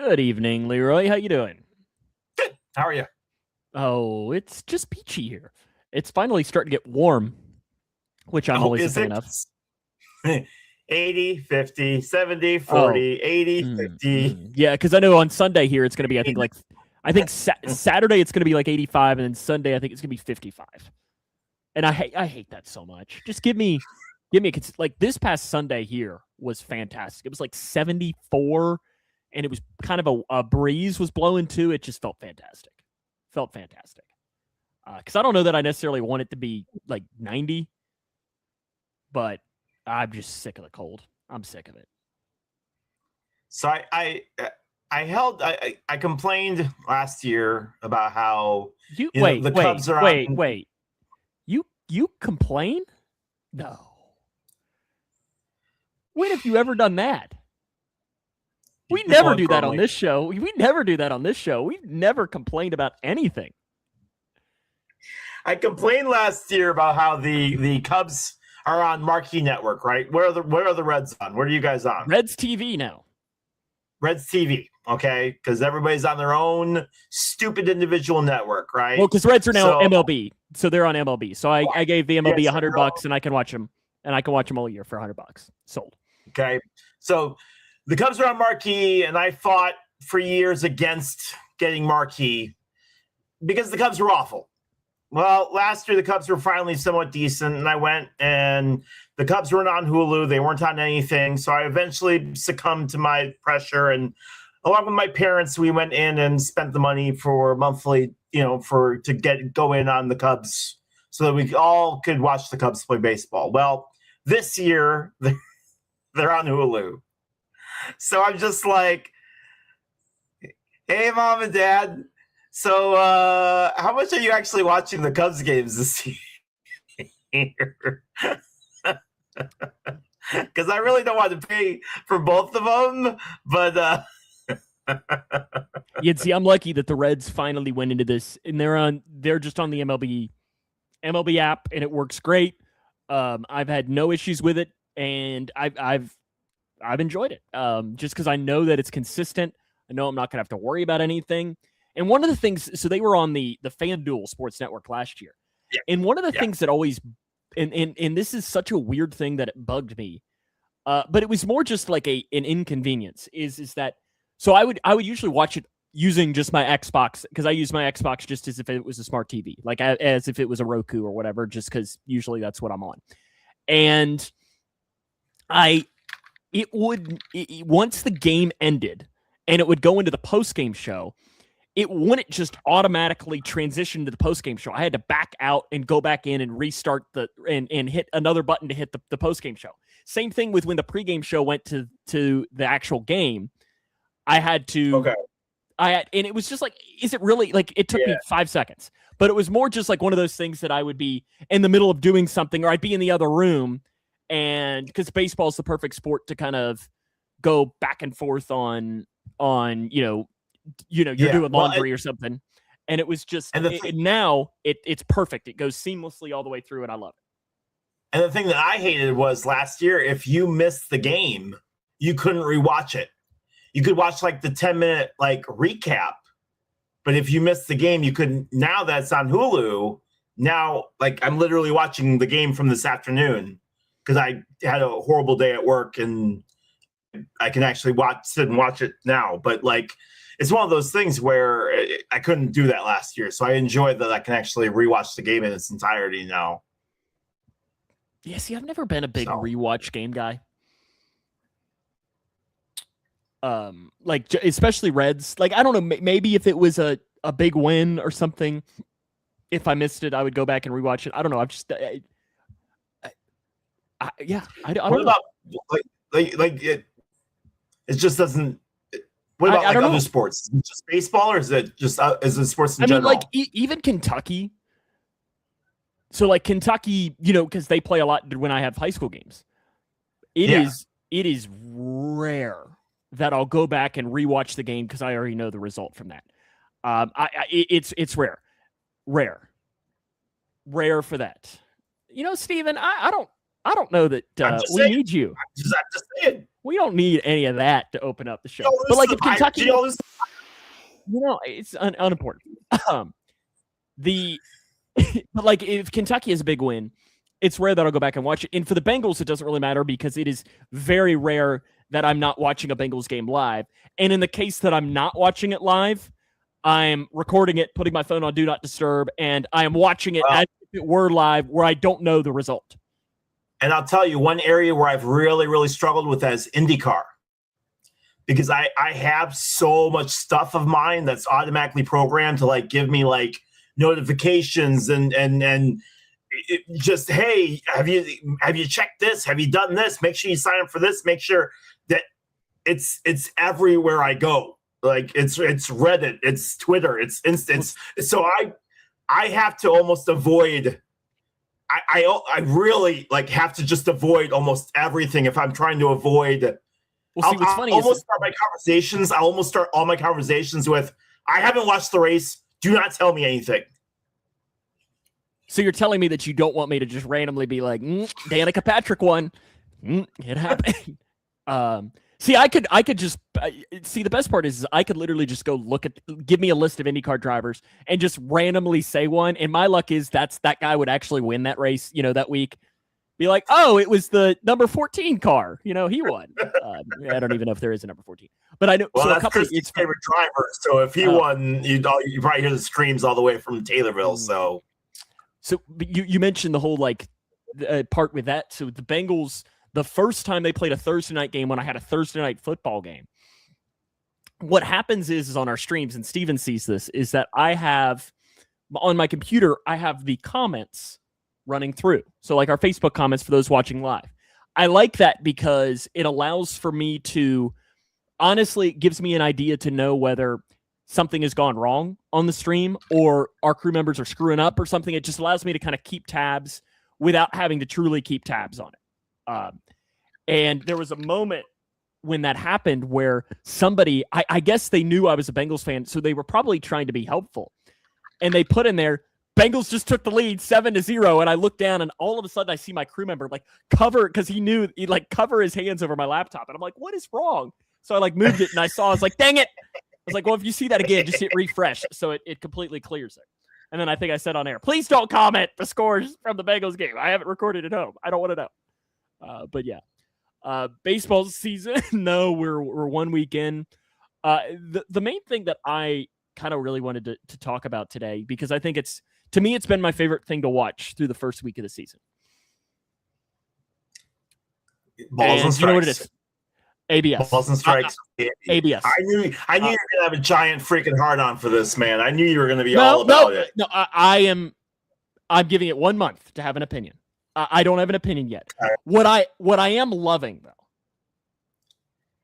Good evening, Leroy. How you doing? Good. How are you? Oh, it's just peachy here. It's finally starting to get warm, which I'm Oh, always a is fan it of. 80, 50, 70, Oh, 40, 80, 50? yeah, because I know on Sunday here it's going to be, Saturday it's going to be like 85, and then Sunday I think it's going to be 55. And I hate that so much. Just like this past Sunday here was fantastic. It was like 74, and it was kind of a breeze was blowing too. It just felt fantastic. Felt fantastic. Because I don't know that I necessarily want it to be like 90, but I'm just sick of the cold. I'm sick of it. So I complained last year about how the Cubs are on. Wait. You complain? No. When have you ever done that? We never do that on this show. We never do that on this show. We've never complained about anything. I complained last year about how the Cubs are on Marquee Network, right? Where are the Reds on? Where are you guys on? Reds TV now. Reds TV, okay? Because everybody's on their own stupid individual network, right? Well, because Reds are now MLB, so they're on MLB. So I gave the MLB $100, and I can watch them, all year for $100. Sold. Okay, so the Cubs are on Marquee, and I fought for years against getting Marquee because the Cubs were awful. Well, last year the Cubs were finally somewhat decent, and I went, and the Cubs weren't on Hulu. They weren't on anything, so I eventually succumbed to my pressure, and along with my parents, we went in and spent the money for monthly, to go in on the Cubs so that we all could watch the Cubs play baseball. Well, this year they're on Hulu. So I'm just like, hey, Mom and Dad, so how much are you actually watching the Cubs games this year? Because I really don't want to pay for both of them, but you'd see, I'm lucky that the Reds finally went into this, and they're just on the MLB app, and it works great. I've had no issues with it, and I've enjoyed it. Just because I know that it's consistent. I know I'm not gonna have to worry about anything. And one of the things, so they were on the FanDuel Sports Network last year, and one of the things that always, and this is such a weird thing that it bugged me, but it was more just like an inconvenience. Is that so? I would usually watch it using just my Xbox, because I use my Xbox just as if it was a smart TV, like as if it was a Roku or whatever, just because usually that's what I'm on. And once the game ended and it would go into the post-game show, it wouldn't just automatically transition to the post-game show. I had to back out and go back in and restart and hit another button to hit the post-game show. Same thing with when the pregame show went to the actual game. I had to... Okay. And it was just like, is it really, like, it took me 5 seconds, but it was more just like one of those things that I would be in the middle of doing something, or I'd be in the other room, and because baseball is the perfect sport to kind of go back and forth on you're doing laundry or something. And it was just, now it's perfect. It goes seamlessly all the way through, and I love it. And the thing that I hated was last year, if you missed the game, you couldn't rewatch it. You could watch like the 10-minute recap, but if you missed the game, you couldn't. Now that's on Hulu. Now, I'm literally watching the game from this afternoon because I had a horrible day at work, and I can actually sit and watch it now. But it's one of those things where I couldn't do that last year, so I enjoy that I can actually rewatch the game in its entirety now. Yeah, see, I've never been a big rewatch game guy. Especially Reds. I don't know, maybe if it was a big win or something, if I missed it, I would go back and rewatch it. I don't know. I've just, I don't know. It just doesn't. What about other sports? Is it just baseball, or is it just is it sports in general? I mean, even Kentucky. So Kentucky, because they play a lot when I have high school games. It is rare that I'll go back and rewatch the game because I already know the result from that. It's rare for that. Steven, I don't know that we need you. I'm just saying. We don't need any of that to open up the show. But like if Kentucky, it's unimportant. But like if Kentucky is a big win, it's rare that I'll go back and watch it. And for the Bengals, it doesn't really matter because it is very rare that I'm not watching a Bengals game live. And in the case that I'm not watching it live, I'm recording it, putting my phone on Do Not Disturb, and I am watching it as if it were live where I don't know the result. And I'll tell you one area where I've really, really struggled with that is IndyCar. Because I have so much stuff of mine that's automatically programmed to like give me like notifications and just, hey, have you checked this? Have you done this? Make sure you sign up for this. Make sure that it's everywhere I go. Like it's Reddit, it's Twitter, it's Instant. So I have to almost avoid. I really like have to just avoid almost everything if I'm trying to avoid. Well, see, what's funny I'll almost start all my conversations with, I haven't watched the race. Do not tell me anything. So you're telling me that you don't want me to just randomly be like, Danica Patrick won. It happened. See, I could just see the best part is I could literally just go give me a list of IndyCar drivers and just randomly say one. And my luck is that guy would actually win that race, that week. Be like, oh, it was the number 14 car. He won. I don't even know if there is a number 14, but I know. Well, so that's Chris's favorite driver. So if he won, you probably hear the screams all the way from Taylorville. So you mentioned the whole part with that. So the Bengals, the first time they played a Thursday night game when I had a Thursday night football game, what happens is on our streams, and Steven sees this, is that I have on my computer, I have the comments running through. So like our Facebook comments for those watching live. I like that because it allows for me to, honestly, it gives me an idea to know whether something has gone wrong on the stream or our crew members are screwing up or something. It just allows me to kind of keep tabs without having to truly keep tabs on it. And there was a moment when that happened where somebody, I guess they knew I was a Bengals fan, so they were probably trying to be helpful. And they put in there, Bengals just took the lead 7-0. And I looked down and all of a sudden I see my crew member cover, because he knew he'd cover his hands over my laptop. And I'm like, what is wrong? So I moved it and I saw, I was like, dang it. I was like, well, if you see that again, just hit refresh. So it completely clears it. And then I think I said on air, please don't comment the scores from the Bengals game. I haven't recorded at home. I don't want to know. But yeah, baseball season. No, we're 1 week in. The main thing that I kind of really wanted to talk about today, because I think to me, it's been my favorite thing to watch through the first week of the season. Balls and strikes. You know what it is? ABS. Balls and strikes. ABS. I knew you were going to have a giant freaking hard on for this, man. I knew you were going to be all about it. No, I'm giving it 1 month to have an opinion. I don't have an opinion yet. Right. What I am loving, though,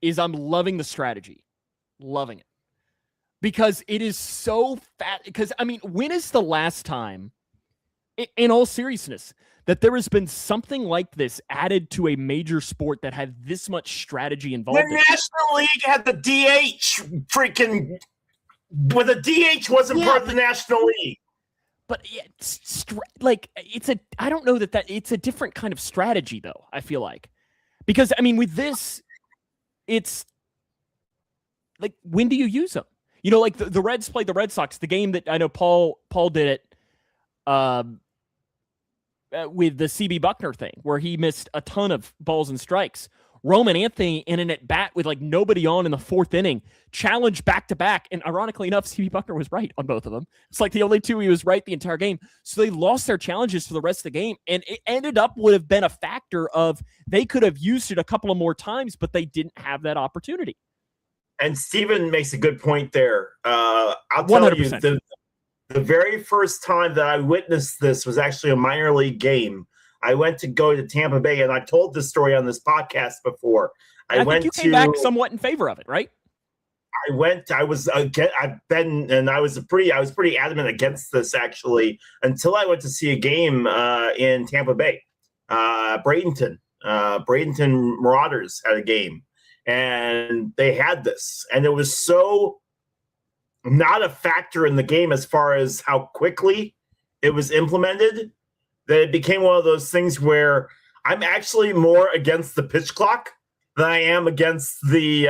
is I'm loving the strategy. Loving it. Because it is so fat. Because, I mean, when is the last time, in all seriousness, that there has been something like this added to a major sport that had this much strategy involved? The National League had the DH freaking... Well, the DH wasn't part of the National League. But I don't know that it's a different kind of strategy, though, I feel like. Because, I mean, with this, it's like, when do you use them? The Reds played the Red Sox, the game that I know Paul did it with the CB Buckner thing, where he missed a ton of balls and strikes. Roman Anthony in an at-bat with nobody on in the fourth inning, challenged back-to-back, and ironically enough, CB Buckner was right on both of them. It's the only two he was right the entire game. So they lost their challenges for the rest of the game, and it would have been a factor of they could have used it a couple of more times, but they didn't have that opportunity. And Steven makes a good point there. I'll tell 100%. You, the very first time that I witnessed this was actually a minor league game. I went to go to Tampa Bay, and I told this story on this podcast before. I think you came back somewhat in favor of it, right? I was pretty adamant against this actually until I went to see a game in Tampa Bay. Bradenton Marauders had a game, and they had this, and it was so not a factor in the game as far as how quickly it was implemented, that it became one of those things where I'm actually more against the pitch clock than I am against this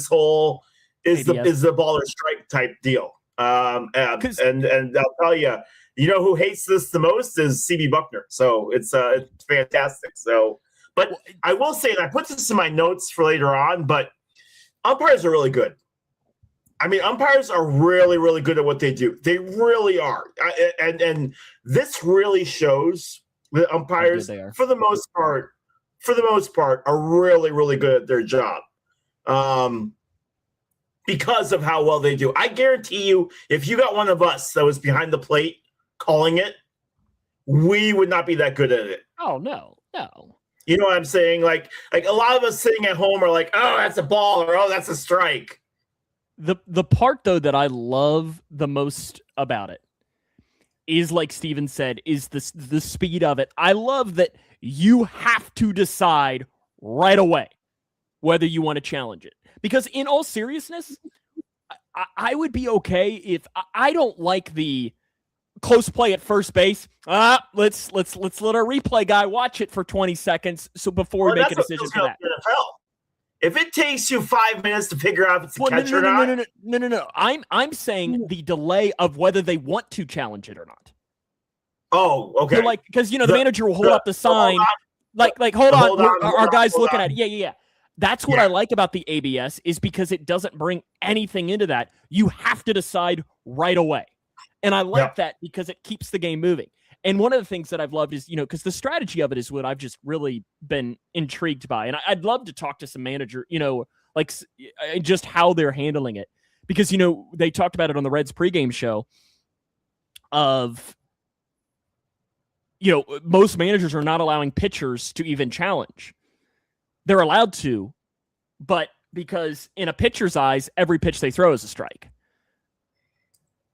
whole ABS. is the baller strike type deal. And I'll tell you, who hates this the most is CB Buckner. So it's fantastic. So, but I will say, and I put this in my notes for later on, but umpires are really good. I mean, umpires are really, really good at what they do. They really are. And this really shows that umpires, for the most part, are really, really good at their job. Because of how well they do. I guarantee you, if you got one of us that was behind the plate calling it, we would not be that good at it. Oh, no. You know what I'm saying? Like a lot of us sitting at home are like, oh, that's a ball, or oh, that's a strike. The part, though, that I love the most about it is, like Steven said, is the speed of it. I love that you have to decide right away whether you want to challenge it. Because in all seriousness, I would be okay if I don't like the close play at first base. Let's let our replay guy watch it for 20 seconds so before we make a decision for that. NFL. If it takes you 5 minutes to figure out if it's a catch or not. No. I'm saying the delay of whether they want to challenge it or not. Oh, okay. So because the manager will hold up the sign. Hold on, our guy's looking at it. Yeah. That's what I like about the ABS is because it doesn't bring anything into that. You have to decide right away. And I like that because it keeps the game moving. And one of the things that I've loved is, because the strategy of it is what I've just really been intrigued by. And I'd love to talk to some manager, just how they're handling it. Because, they talked about it on the Reds pregame show of, most managers are not allowing pitchers to even challenge. They're allowed to, but because in a pitcher's eyes, every pitch they throw is a strike.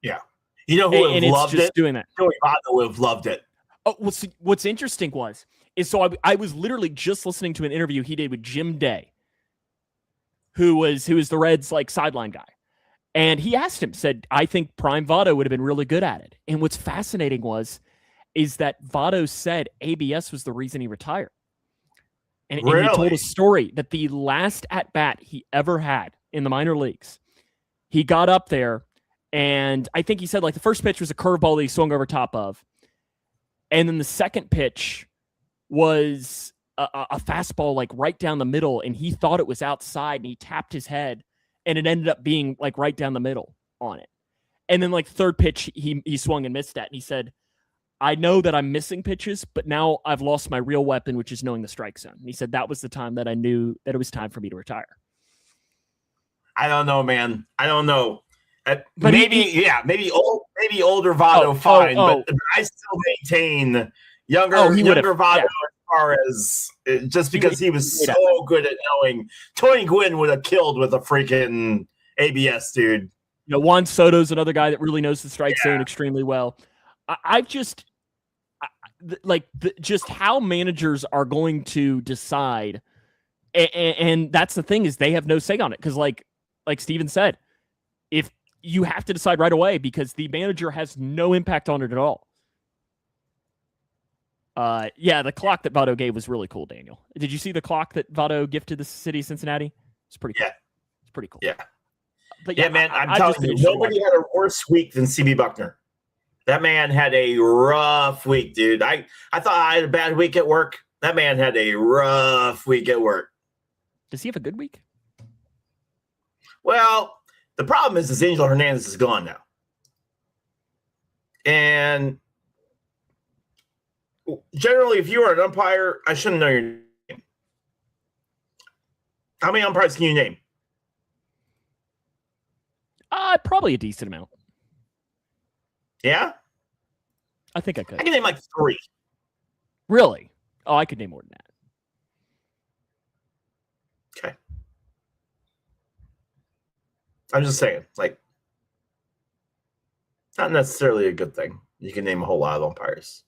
Yeah. You know who would have loved it? Doing that. Joey Votto would have loved it. Oh, what's interesting I was literally just listening to an interview he did with Jim Day, who was the Reds sideline guy. And he asked him, said, I think Prime Votto would have been really good at it. And what's fascinating is that Votto said ABS was the reason he retired. And he told a story that the last at-bat he ever had in the minor leagues, he got up there, and I think he said the first pitch was a curveball that he swung over top of. And then the second pitch was a fastball right down the middle, and he thought it was outside, and he tapped his head, and it ended up being right down the middle on it. And then third pitch, he swung and missed that, and he said, I know that I'm missing pitches, but now I've lost my real weapon, which is knowing the strike zone. And he said that was the time that I knew that it was time for me to retire. I don't know, man. I don't know. But maybe older Votto, fine. But I still maintain younger Votto as far as just because he was so good at knowing. Tony Gwynn would have killed with a freaking ABS, dude. Juan Soto's another guy that really knows the strike zone extremely well. I've just just how managers are going to decide, and that's the thing is they have no say on it because like Steven said, if you have to decide right away because the manager has no impact on it at all. The clock that Votto gave was really cool, Daniel. Did you see the clock that Votto gifted the city of Cincinnati? It's pretty cool. Yeah. It's pretty cool. Yeah. But man, I'm telling you, nobody had a worse week than CB Buckner. That man had a rough week, dude. I thought I had a bad week at work. That man had a rough week at work. Does he have a good week? Well, the problem is Angel Hernandez is gone now. And generally, if you are an umpire, I shouldn't know your name. How many umpires can you name? Probably a decent amount. Yeah? I think I could. I can name 3. Really? Oh, I could name more than that. Okay. I'm just saying, not necessarily a good thing. You can name a whole lot of umpires.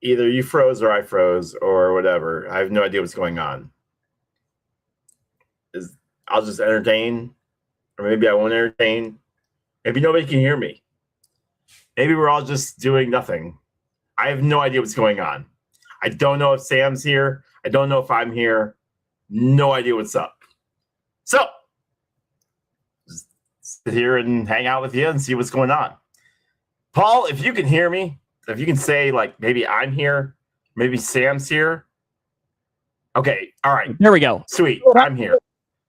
either you froze or I froze or whatever. I have no idea what's going on. I'll just entertain, or maybe I won't entertain. Maybe nobody can hear me. Maybe we're all just doing nothing. I have no idea what's going on. I don't know if Sam's here. I don't know if I'm here. No idea what's up. So, just sit here and hang out with you and see what's going on. Paul, if you can hear me, if you can say, like, maybe I'm here, maybe Sam's here. Okay, all right. There we go. Sweet, I'm here.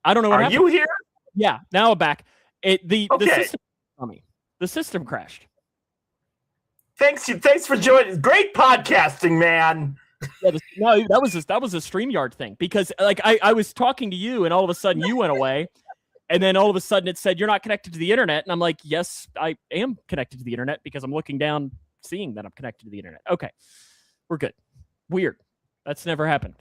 I don't know what happened. Are you here? Yeah, now I'm back. The Okay. The system crashed. Thanks for joining. Great podcasting, man. Yeah, that was a StreamYard thing, because like I was talking to you and all of a sudden you went away, and then all of a sudden it said you're not connected to the internet, and I'm like, yes, I am connected to the internet because I'm looking down, seeing that I'm connected to the internet. Okay, we're good. Weird. That's never happened.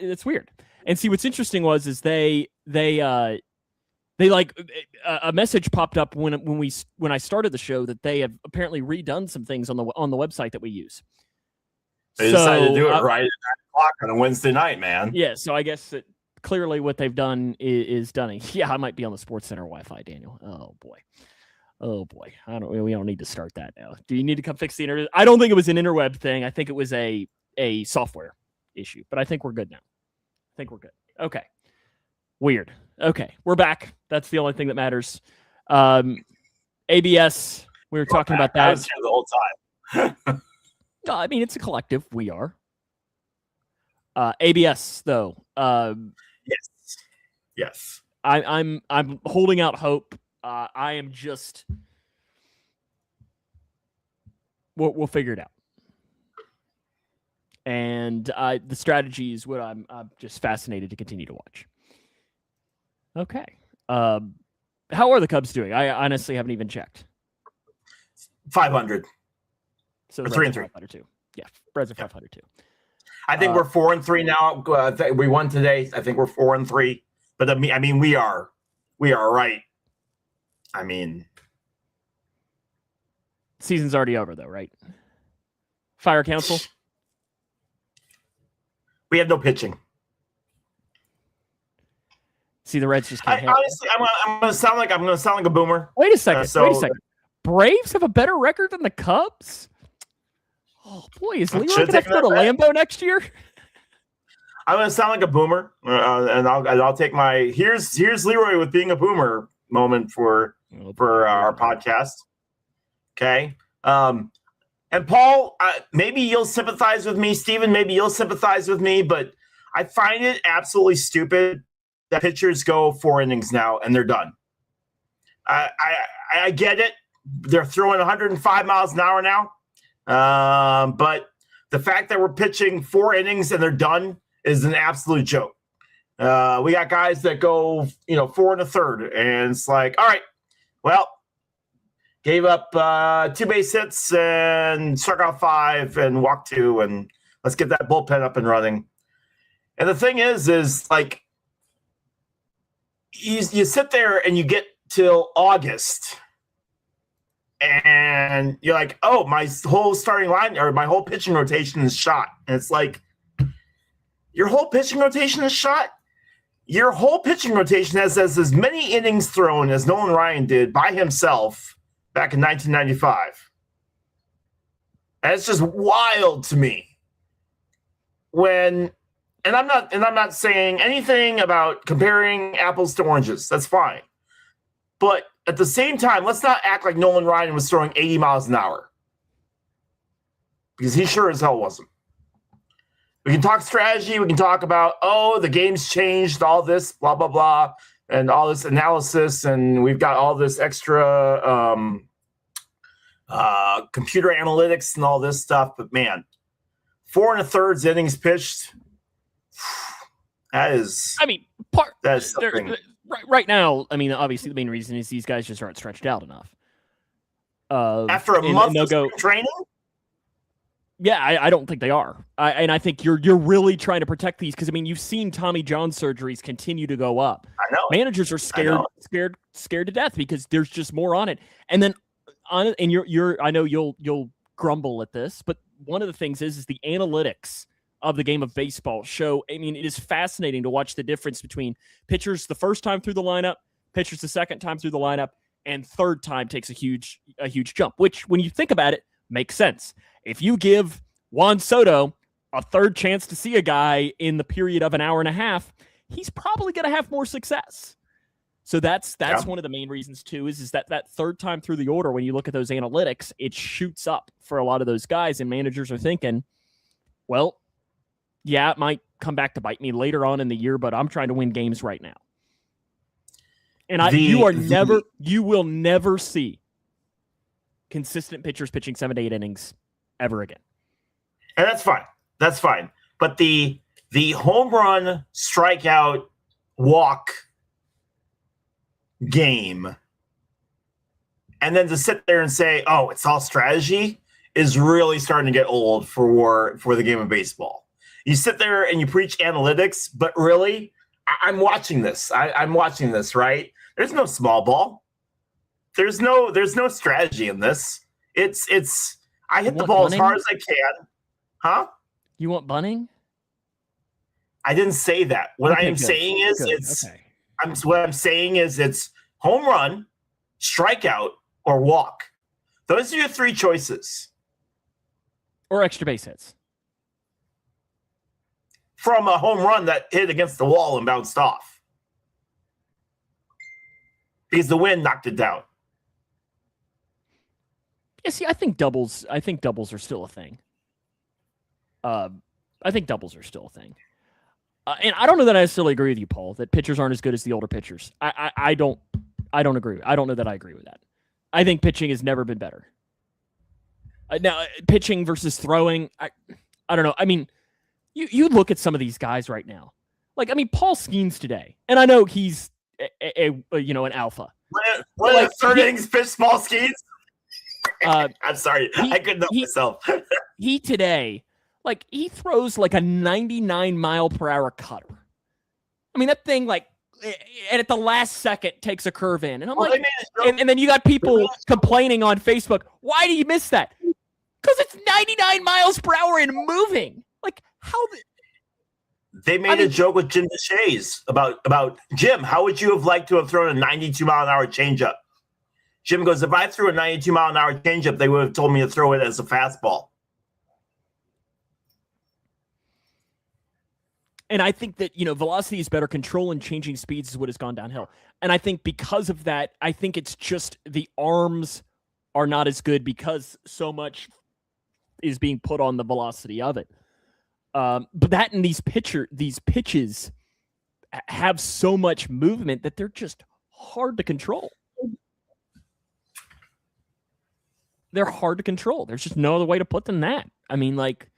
It's weird. And see, what's interesting is they like a message popped up when I started the show that they have apparently redone some things on the website that we use. They decided to do it right at 9 o'clock on a Wednesday night, man. Yeah, so I guess clearly what they've done is done. Yeah, I might be on the Sports Center Wi-Fi, Daniel. Oh boy. We don't need to start that now. Do you need to come fix the internet? I don't think it was an interweb thing. I think it was a software issue, but I think we're good now. Okay. Weird. Okay, we're back. That's the only thing that matters. ABS, we were talking about that. I was here the whole time. No, I mean, it's a collective. We are. ABS, though. Yes. I'm holding out hope. I am just. We'll figure it out. And the strategy is what I'm just fascinated to continue to watch. Okay. How are the Cubs doing? I honestly haven't even checked. 500. So 3-3. 500 Yeah, Reds are 500 too. I think we're 4-3 now. We won today. I think we're 4-3. But I mean, we are right. I mean, season's already over though, right? Fire Council. We have no pitching. See, the Reds just can't. Honestly, I'm going to sound like a boomer. Wait a second. Braves have a better record than the Cubs. Oh boy, is Leroy going to have to go to Lambeau next year? I'm going to sound like a boomer, and I'll take my here's Leroy with being a boomer moment for our podcast. Okay, and Paul, maybe you'll sympathize with me, Steven. Maybe you'll sympathize with me, but I find it absolutely stupid that pitchers go 4 innings now and they're done. I get it. They're throwing 105 miles an hour now. But the fact that we're pitching 4 innings and they're done is an absolute joke. We got guys that go, 4 1/3, and it's like, all right, well, gave up 2 base hits and struck out 5 and walked 2, and let's get that bullpen up and running. And the thing is like, you sit there and you get till August, and you're like, oh, my whole starting line or my whole pitching rotation is shot. And it's like, your whole pitching rotation is shot? Your whole pitching rotation has as many innings thrown as Nolan Ryan did by himself back in 1995. And it's just wild to me. And I'm not saying anything about comparing apples to oranges. That's fine. But at the same time, let's not act like Nolan Ryan was throwing 80 miles an hour, because he sure as hell wasn't. We can talk strategy. We can talk about, the game's changed, all this, blah, blah, blah, and all this analysis, and we've got all this extra computer analytics and all this stuff. But, man, 4 1/3 innings pitched, that is something. Right now, I mean, obviously the main reason is these guys just aren't stretched out enough. After a month of training? Yeah, I don't think they are. I think you're really trying to protect these, because I mean, you've seen Tommy John surgeries continue to go up. I know. Managers are scared to death because there's just more on it. And then I know you'll grumble at this, but one of the things is the analytics of the game of baseball show. I mean, it is fascinating to watch the difference between pitchers the first time through the lineup, pitchers the second time through the lineup, and third time takes a huge jump, which when you think about it, makes sense. If you give Juan Soto a third chance to see a guy in the period of an hour and a half, he's probably going to have more success. So that's one of the main reasons too, is that third time through the order, when you look at those analytics, it shoots up for a lot of those guys, and managers are thinking, well, yeah, it might come back to bite me later on in the year, but I'm trying to win games right now. And you will never see consistent pitchers pitching 7 to 8 innings ever again. And that's fine. That's fine. But the home run, strikeout, walk game, and then to sit there and say, oh, it's all strategy, is really starting to get old for the game of baseball. You sit there and you preach analytics, but really, I'm watching this. I'm watching this, right? There's no small ball. There's no strategy in this. It's I hit the ball bunning? As hard as I can. Huh? You want bunning? I didn't say that. What I am saying is what I'm saying is it's home run, strikeout, or walk. Those are your three choices. Or extra base hits. From a home run that hit against the wall and bounced off. Because the wind knocked it down. Yeah, see, I think doubles are still a thing. And I don't know that I necessarily agree with you, Paul, that pitchers aren't as good as the older pitchers. I don't agree. I don't know that I agree with that. I think pitching has never been better. Now, pitching versus throwing, I don't know. I mean, you look at some of these guys right now. Like, I mean, Paul Skeens today, and I know he's an alpha. What like, third innings pitch Paul Skeens? I'm sorry, I couldn't help myself. He today, like, he throws like a 99 mile per hour cutter. I mean, that thing, like, and at the last second takes a curve in, and I'm like, and then you got people complaining on Facebook. Why do you miss that? Because it's 99 miles per hour and moving. Like, how? They made a joke with Jim DeShays about Jim. How would you have liked to have thrown a 92 mile an hour changeup? Jim goes, if I threw a 92 mile an hour changeup, they would have told me to throw it as a fastball. And I think that, velocity is better. Control and changing speeds is what has gone downhill. And I think because of that, I think it's just the arms are not as good because so much is being put on the velocity of it. But that and these pitches have so much movement that they're just hard to control. They're hard to control. There's just no other way to put than that. I mean, like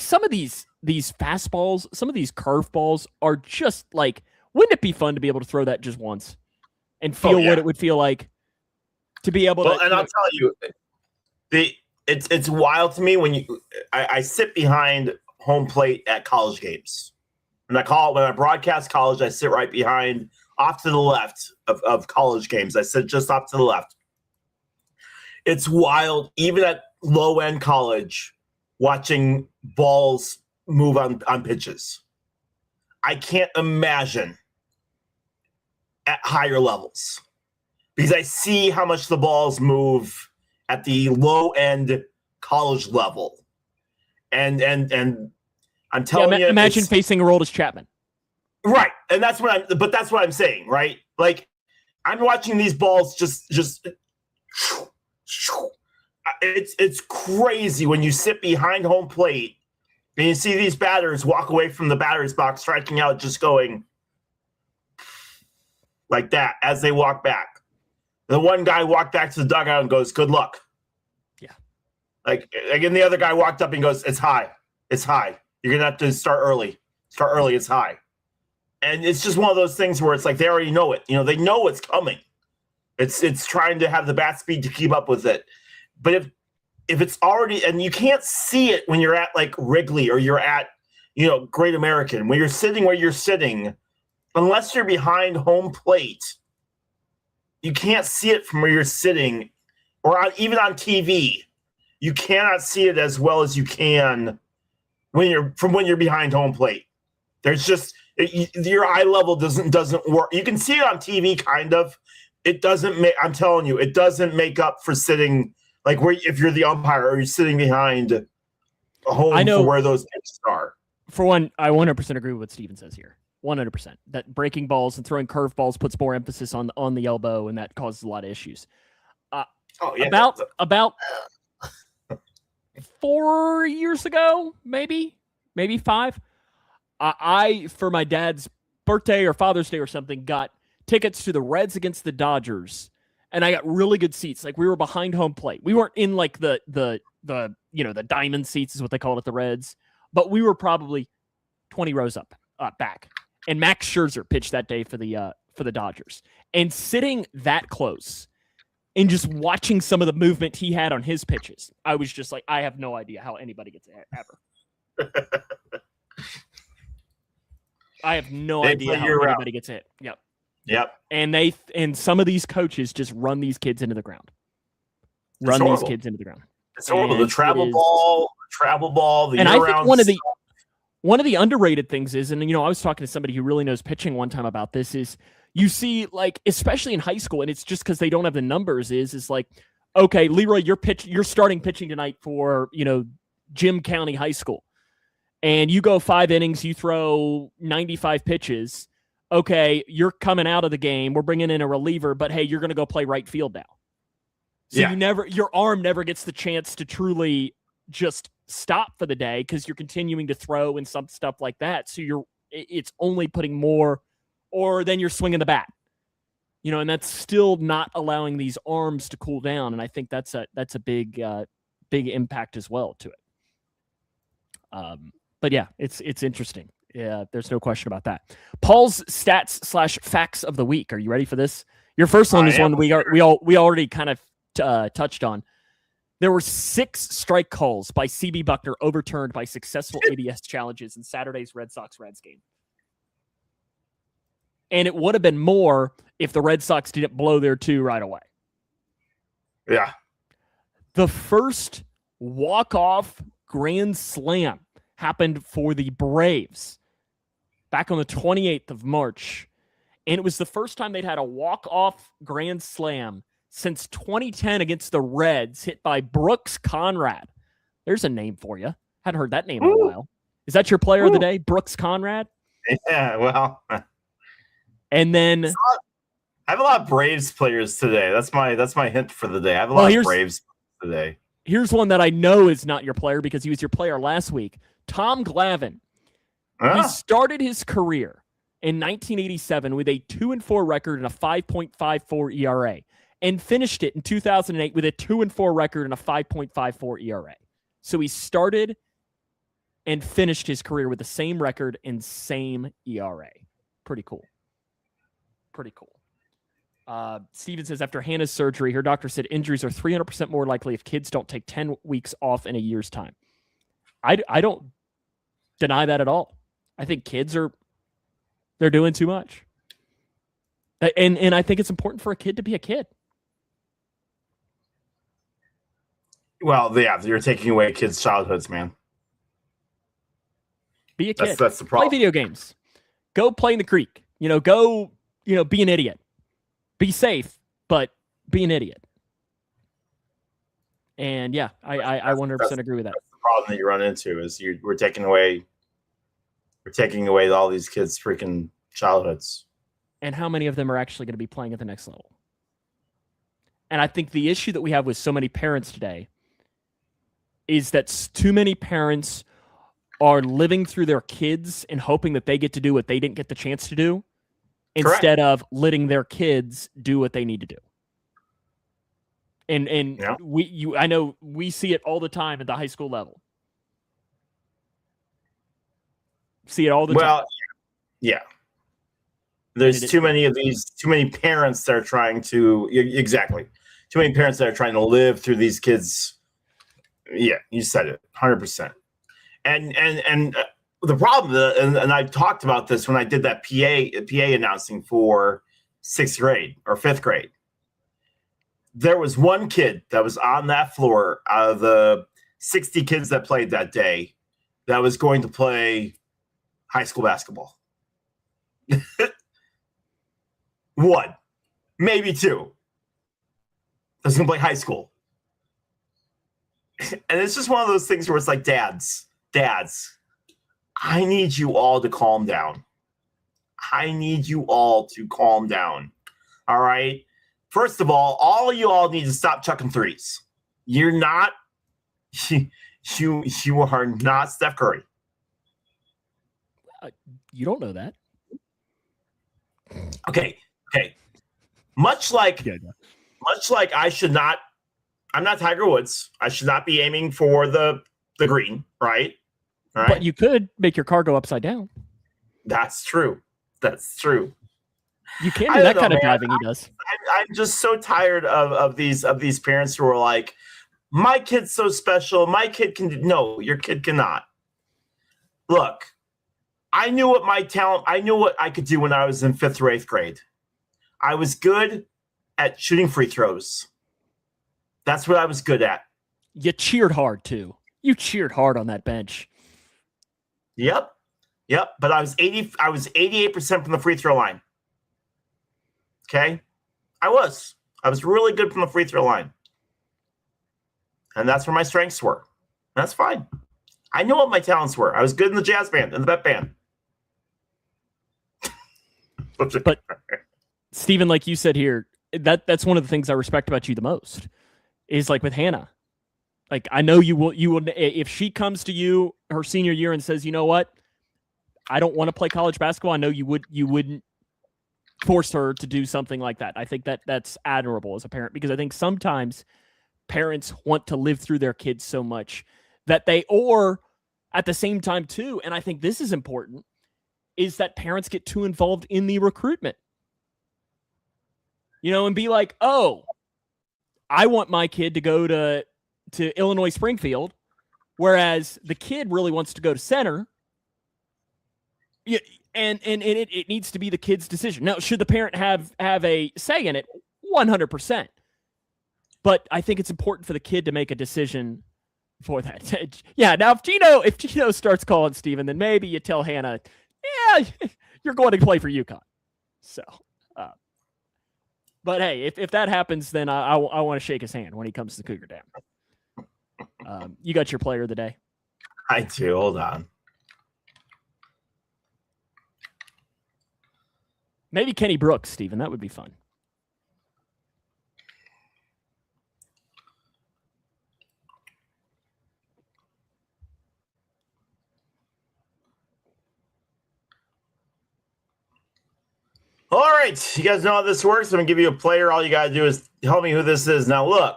some of these fastballs, some of these curveballs are just like, wouldn't it be fun to be able to throw that just once and feel what it would feel like to be able to? And I'll tell you, it's wild to me when I sit behind home plate at college games. When I broadcast college, I sit right behind, off to the left of college games. I sit just off to the left. It's wild, even at low end college, watching balls move on pitches. I can't imagine at higher levels because I see how much the balls move at the low end college level. And I'm telling you, imagine facing Aroldis Chapman. Right. And that's what I'm saying, right? Like, I'm watching these balls just it's crazy when you sit behind home plate and you see these batters walk away from the batter's box, striking out, just going like that as they walk back. The one guy walked back to the dugout and goes, "Good luck." Yeah. Like, again, the other guy walked up and goes, "It's high. It's high. You're going to have to start early. Start early. It's high." And it's just one of those things where it's like they already know it. They know what's coming. It's trying to have the bat speed to keep up with it. But if it's already, and you can't see it when you're at like Wrigley or you're at, Great American, when you're sitting where you're sitting, unless you're behind home plate, you can't see it from where you're sitting or even on TV. you cannot see it as well as you can when you're behind home plate. There's just your eye level doesn't work. You can see it on TV, kind of. It doesn't make. I'm telling you, it doesn't make up for sitting like where if you're the umpire or you're sitting behind home for where those pitches are. For one, I 100% agree with what Steven says here. 100%. That breaking balls and throwing curveballs puts more emphasis on the elbow, and that causes a lot of issues. About 4 years ago, maybe 5, I for my dad's birthday or Father's Day or something, got tickets to the Reds against the Dodgers, and I got really good seats. Like, we were behind home plate. We weren't in like the diamond seats is what they call it at the Reds, but we were probably 20 rows up back. And Max Scherzer pitched that day for the Dodgers. And sitting that close and just watching some of the movement he had on his pitches, I was just like, I have no idea how anybody gets it ever. I have no idea how anybody gets hit. Yep. And some of these coaches just run these kids into the ground. It's horrible. The travel ball, the and I think one of the underrated things is, and I was talking to somebody who really knows pitching one time about this, is you see, like, especially in high school, and it's just because they don't have the numbers, is like, okay, Leroy, you're starting pitching tonight for, Jim County High School. And you go 5 innings, you throw 95 pitches. Okay, you're coming out of the game. We're bringing in a reliever, but hey, you're going to go play right field now. So your arm never gets the chance to truly just stop for the day because you're continuing to throw and some stuff like that. So it's only putting more, or then you're swinging the bat, and that's still not allowing these arms to cool down. And I think that's a big impact as well to it. But yeah, it's interesting. Yeah, there's no question about that. Paul's stats / facts of the week. Are you ready for this? Your first one is one we already kind of touched on. There were 6 strike calls by CB Buckner overturned by successful ABS challenges in Saturday's Red Sox-Reds game. And it would have been more if the Red Sox didn't blow their 2 right away. Yeah. The first walk-off grand slam happened for the Braves back on the 28th of March. And it was the first time they'd had a walk-off grand slam since 2010 against the Reds, hit by Brooks Conrad. There's a name for you. Hadn't heard that name in a while. Is that your player of the day, Brooks Conrad? Yeah, well. And then I have a lot of Braves players today. That's my hint for the day. I have a lot of Braves today. Here's one that I know is not your player because he was your player last week. Tom Glavine. He started his career in 1987 with a 2-4 record and a 5.54 ERA. And finished it in 2008 with a 2-4 record and a 5.54 ERA. So he started and finished his career with the same record and same ERA. Pretty cool. Steven says, after Hannah's surgery, her doctor said injuries are 300% more likely if kids don't take 10 weeks off in a year's time. I don't deny that at all. I think they're doing too much. And I think it's important for a kid to be a kid. Well, yeah, you're taking away kids' childhoods, man. Be a kid. That's the problem. Play video games. Go play in the creek. Go, be an idiot. Be safe, but be an idiot. And yeah, I 100% agree with that. That's the problem that you run into is we're taking away all these kids' freaking childhoods. And how many of them are actually going to be playing at the next level? And I think the issue that we have with so many parents today is that too many parents are living through their kids and hoping that they get to do what they didn't get the chance to do, instead of letting their kids do what they need to do. And I know we see it all the time at the high school level. See it all the time. Well, yeah. There's too many parents that are trying to too many parents that are trying to live through these kids. Yeah, you said it, 100%. And the problem, and I talked about this when I did that PA announcing for 6th grade or 5th grade. there was one kid that was on that floor out of the 60 kids that played that day that was going to play high school basketball. One, maybe two. That's going to play high school. And it's just one of those things where it's like, dads, I need you all to calm down. I need you all to calm down. All right? First of all of you all need to stop chucking threes. You're not, you are not Steph Curry. You don't know that. Okay. Much like I'm not Tiger Woods. I should not be aiming for the green, right? All right. But you could make your car go upside down. That's true. You can do that kind of driving he does. I'm just so tired of these parents who are like, my kid's so special. My kid can do. No, your kid cannot. Look, I knew what I could do when I was in 5th or 8th grade. I was good at shooting free throws. That's what I was good at. You cheered hard too. You cheered hard on that bench. Yep. But I was 88% from the free throw line. Okay? I was really good from the free throw line. And that's where my strengths were. That's fine. I knew what my talents were. I was good in the jazz band and the vet band. But Stephen, like you said here, that's one of the things I respect about you the most. Is like with Hannah. Like, I know you will if she comes to you her senior year and says, you know what, I don't want to play college basketball, I know you wouldn't force her to do something like that. I think that's admirable as a parent, because I think sometimes parents want to live through their kids so much that or at the same time too, and I think this is important, is that parents get too involved in the recruitment. And be like, oh, I want my kid to go to Illinois Springfield, whereas the kid really wants to go to Center. Yeah, and it needs to be the kid's decision. Now, should the parent have a say in it? 100%. But I think it's important for the kid to make a decision for that. Yeah. Now, if Gino starts calling Steven, then maybe you tell Hannah, yeah, you're going to play for UConn. So. But hey, if that happens, then I want to shake his hand when he comes to Cougar Dam. You got your player of the day? I do. Hold on. Maybe Kenny Brooks, Stephen. That would be fun. All right, you guys know how this works. I'm going to give you a player. All you got to do is tell me who this is. Now, look,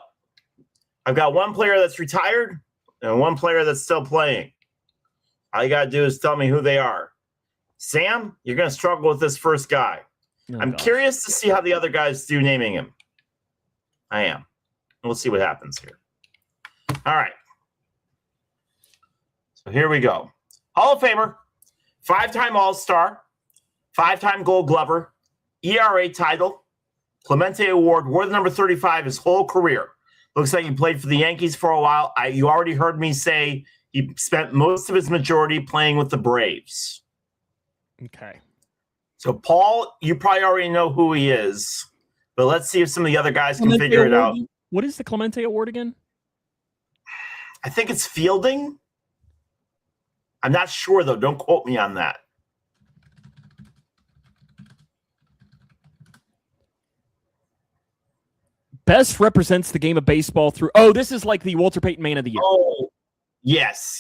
I've got one player that's retired and one player that's still playing. All you got to do is tell me who they are. Sam, you're going to struggle with this first guy. I'm curious to see how the other guys do naming him. I am. We'll see what happens here. All right. So here we go. Hall of Famer, 5-time All-Star, 5-time Gold Glover, ERA title, Clemente Award, wore the number 35 his whole career. Looks like he played for the Yankees for a while. You already heard me say he spent most of his majority playing with the Braves. Okay. So, Paul, you probably already know who he is, but let's see if some of the other guys can figure it out. What is the Clemente Award again? I think it's fielding. I'm not sure, though. Don't quote me on that. Best represents the game of baseball through. Oh, this is like the Walter Payton Man of the Year. Oh, yes.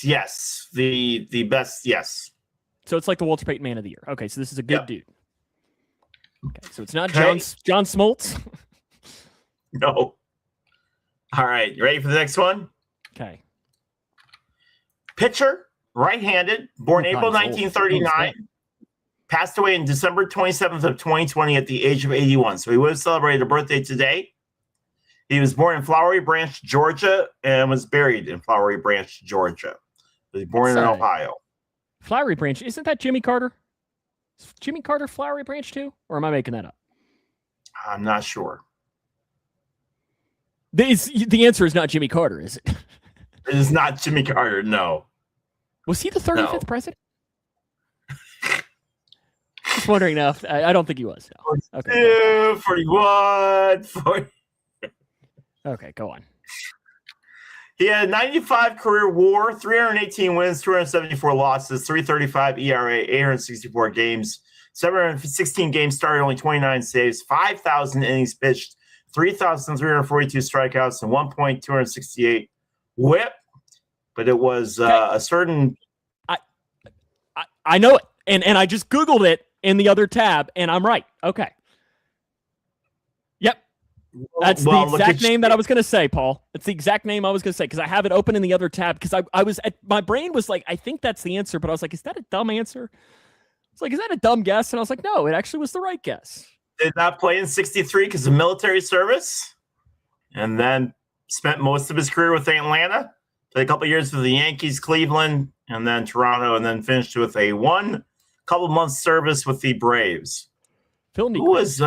The best, yes. So it's like the Walter Payton Man of the Year. Okay, so this is a good dude. Okay, so it's not John Smoltz. No. All right, you ready for the next one? Okay. Pitcher, right-handed, born April 1939. Passed away on December 27th of 2020 at the age of 81. So he would have celebrated a birthday today. He was born in Flowery Branch, Georgia, and was buried in Flowery Branch, Georgia. He was born in Ohio. Flowery Branch, isn't that Jimmy Carter? Is Jimmy Carter Flowery Branch too? Or am I making that up? I'm not sure. The answer is not Jimmy Carter, is it? It is not Jimmy Carter. No. Was he the 35th president? Just wondering now. I don't think he was. No. Okay. 41, 40. Okay, go on. He had a 95 career WAR, 318 wins, 274 losses, 335 ERA, 864 games, 716 games started, only 29 saves, 5,000 innings pitched, 3,342 strikeouts, and 1.268 WHIP. But it was a certain. I know it, and I just Googled it in the other tab, and I'm right. Okay. Yep. That's the exact name that I was going to say, Paul. It's the exact name I was going to say because I have it open in the other tab because I was my brain was like, I think that's the answer, but I was like, is that a dumb answer? It's like, is that a dumb guess? And I was like, no, it actually was the right guess. Did not play in 63 because of military service, and then spent most of his career with Atlanta. Played a couple of years with the Yankees, Cleveland, and then Toronto, and then finished with a couple months service with the Braves. Phil Who was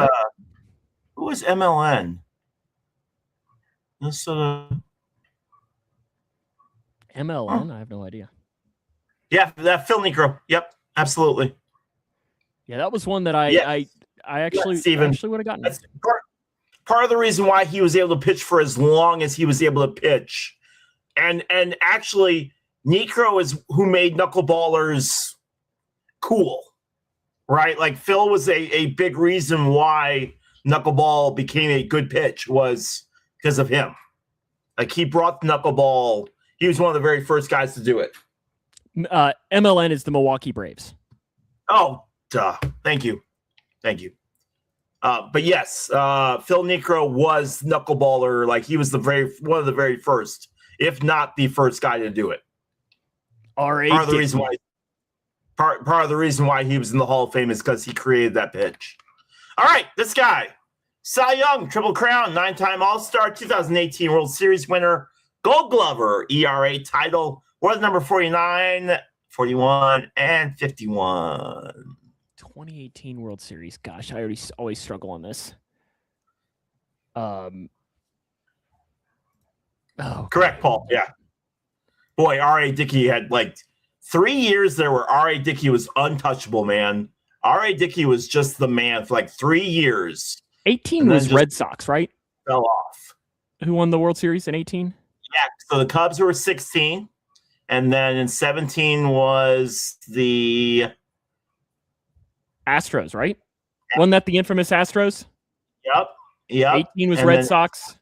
MLN? MLN? I have no idea. Yeah, that Phil Negro. Yep, absolutely. Yeah, that was one that I actually would have gotten. That's part of the reason why he was able to pitch for as long as he was able to pitch. And actually, Necro is who made knuckleballers cool, right? Like Phil was a big reason why knuckleball became a good pitch was because of him. Like he brought the knuckleball. He was one of the very first guys to do it. MLN is the Milwaukee Braves. Oh, duh. Thank you. But yes, Phil Necro was knuckleballer. Like he was one of the very first, if not the first guy to do it. Part of the reason why he was in the Hall of Fame is because he created that pitch. All right, this guy, Cy Young, Triple Crown, 9-time All-Star, 2018 World Series winner, Gold Glover, ERA title, was number 49, 41, and 51. 2018 World Series. Gosh, I always struggle on this. Correct, Paul. Yeah. Boy, R.A. Dickey had like 3 years there where R.A. Dickey was untouchable, man. R.A. Dickey was just the man for like 3 years. 18 was Red Sox, right? Fell off. Who won the World Series in 18? Yeah, so the Cubs were 16. And then in 17 was the Astros, right? Wasn't that the infamous Astros? Yep. 18 was Red Sox.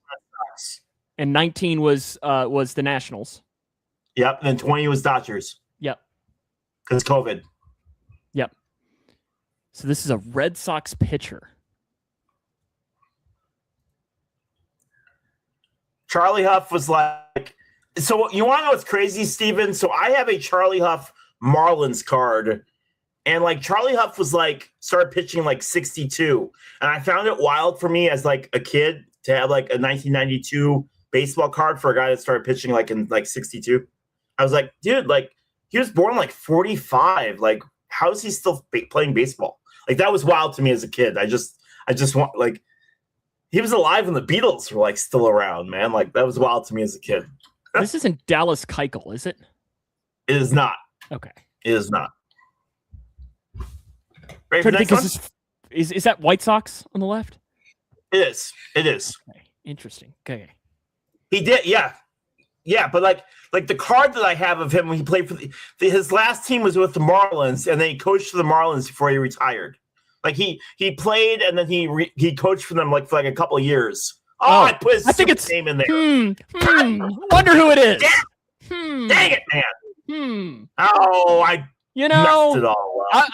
And 19 was the Nationals. Yep. And then 20 was Dodgers. Yep. Because COVID. Yep. So this is a Red Sox pitcher. Charlie Huff was like, so you want to know what's crazy, Steven? So I have a Charlie Huff Marlins card. And like Charlie Huff was like, started pitching like 62. And I found it wild for me as like a kid to have like a 1992 baseball card for a guy that started pitching like in like 62. I was like, dude, like he was born like 45. Like, how is he still playing baseball? Like that was wild to me as a kid. I just want like, he was alive when the Beatles were like still around, man. Like that was wild to me as a kid. This isn't Dallas Keuchel, is it? It is not. Okay. It is not. Ready for the next one? Is that White Sox on the left? It is. It is. Okay. Interesting. Okay. He did, yeah. Yeah, but like the card that I have of him when he played for his last team was with the Marlins, and then he coached for the Marlins before he retired. Like he played and then he coached for them like for like a couple of years. I put his name in there. Wonder who it is. Dang it, man. Oh, I messed it all up.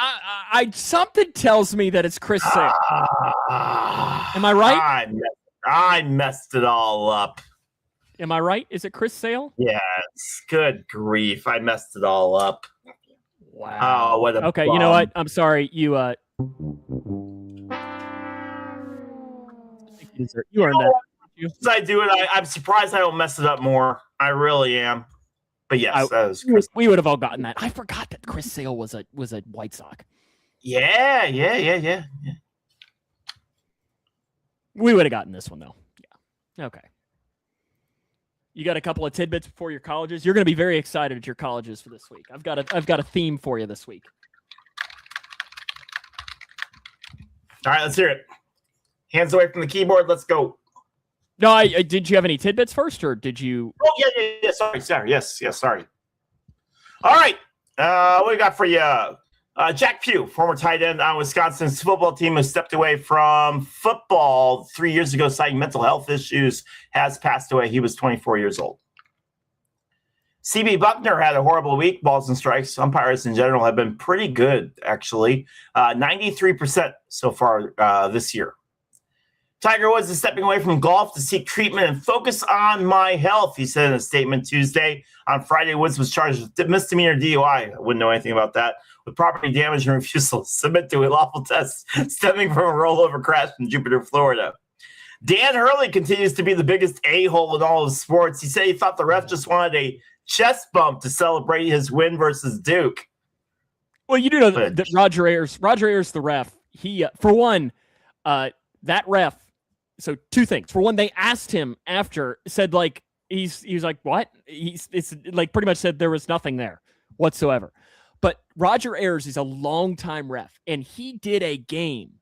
I something tells me that it's Chris Sale. Am I right? I messed it all up. Am I right? Is it Chris Sale? Yes. Good grief. I messed it all up. Wow. Oh, what a okay, bum. You know what? I'm sorry. You earned that. As I do it, I'm surprised I don't mess it up more. I really am. But yes, that was Chris. We would have all gotten that. I forgot that Chris Sale was a White Sox. Yeah. We would have gotten this one though. Yeah. Okay. You got a couple of tidbits before your colleges. You're going to be very excited at your colleges for this week. I've got a theme for you this week. All right, let's hear it. Hands away from the keyboard. Let's go. No, did you have any tidbits first, or did you? Oh, yeah. Sorry. Yes, sorry. All right. What do we got for you? Jack Pugh, former tight end on Wisconsin's football team, who stepped away from football 3 years ago, citing mental health issues, has passed away. He was 24 years old. CB Buckner had a horrible week. Balls and strikes. Umpires in general have been pretty good, actually. 93% so far this year. Tiger Woods is stepping away from golf to seek treatment and focus on my health, he said in a statement Tuesday. On Friday, Woods was charged with misdemeanor DUI. I wouldn't know anything about that. With property damage and refusal to submit to a lawful test stemming from a rollover crash in Jupiter, Florida. Dan Hurley continues to be the biggest a-hole in all of sports. He said he thought the ref just wanted a chest bump to celebrate his win versus Duke. Well, you do know that Roger Ayers, the ref, he, for one, that ref, so two things. For one, they asked him after, said like, he was like, what? It's like pretty much said there was nothing there whatsoever. But Roger Ayers is a longtime ref, and he did a game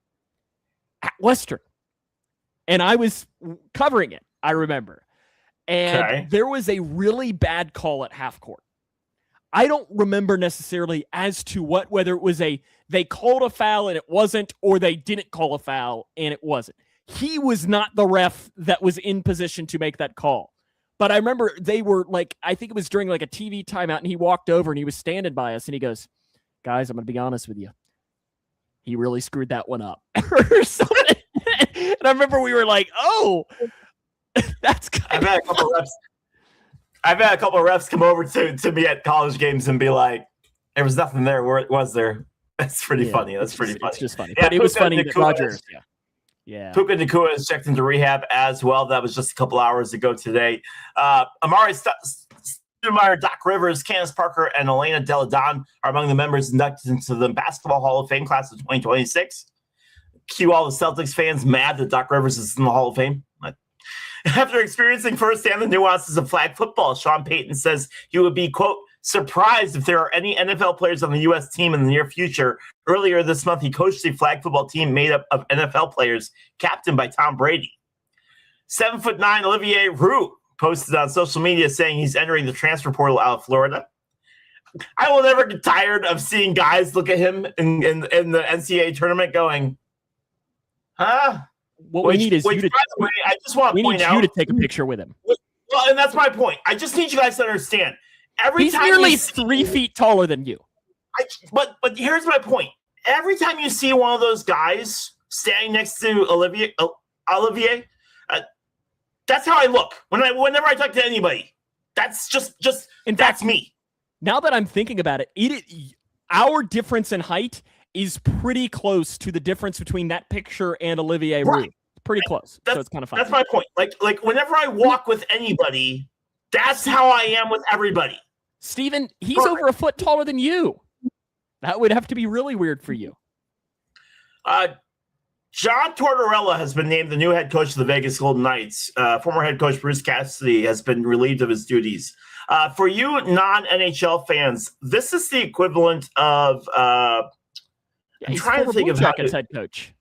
at Western, and I was covering it, I remember. And there was a really bad call at half court. I don't remember necessarily as to whether it was they called a foul and it wasn't, or they didn't call a foul and it wasn't. He was not the ref that was in position to make that call. But I remember they were like, I think it was during like a TV timeout, and he walked over and he was standing by us and he goes, guys, I'm going to be honest with you. He really screwed that one up or something. And I remember we were like, oh, that's kind I've had a couple of refs come over to me at college games and be like, there was nothing there. Where was there? That's pretty funny. That's pretty funny. It's just funny. Yeah, but it was funny that Rogers. Yeah. Puka Nacua is checked into rehab as well. That was just a couple hours ago today. Amari Stoudemire, Doc Rivers, Candace Parker, and Elena Delle Donne are among the members inducted into the Basketball Hall of Fame class of 2026. Cue all the Celtics fans mad that Doc Rivers is in the Hall of Fame. After experiencing firsthand the nuances of flag football, Sean Payton says he would be, quote, surprised if there are any NFL players on the U.S. team in the near future. Earlier this month, he coached the flag football team made up of NFL players, captained by Tom Brady. 7'9" Olivier Roux posted on social media saying he's entering the transfer portal out of Florida. I will never get tired of seeing guys look at him in the NCAA tournament going, huh? What we need is you to. By the way, I just want to point out, you to take a picture with him. Well, and that's my point. I just need you guys to understand. He's nearly 3 feet taller than you. But here's my point. Every time you see one of those guys standing next to Olivier, that's how I look. Whenever I talk to anybody, that's just in that's fact, me. Now that I'm thinking about it, our difference in height is pretty close to the difference between that picture and Olivier Roux. Pretty close. So it's kind of funny. That's my point. Like whenever I walk with anybody, that's how I am with everybody. Steven, he's over a foot taller than you. That would have to be really weird for you. John Tortorella has been named the new head coach of the Vegas Golden Knights. Former head coach Bruce Cassidy has been relieved of his duties. For you non-NHL fans, this is the equivalent of I'm trying to think of how head coach.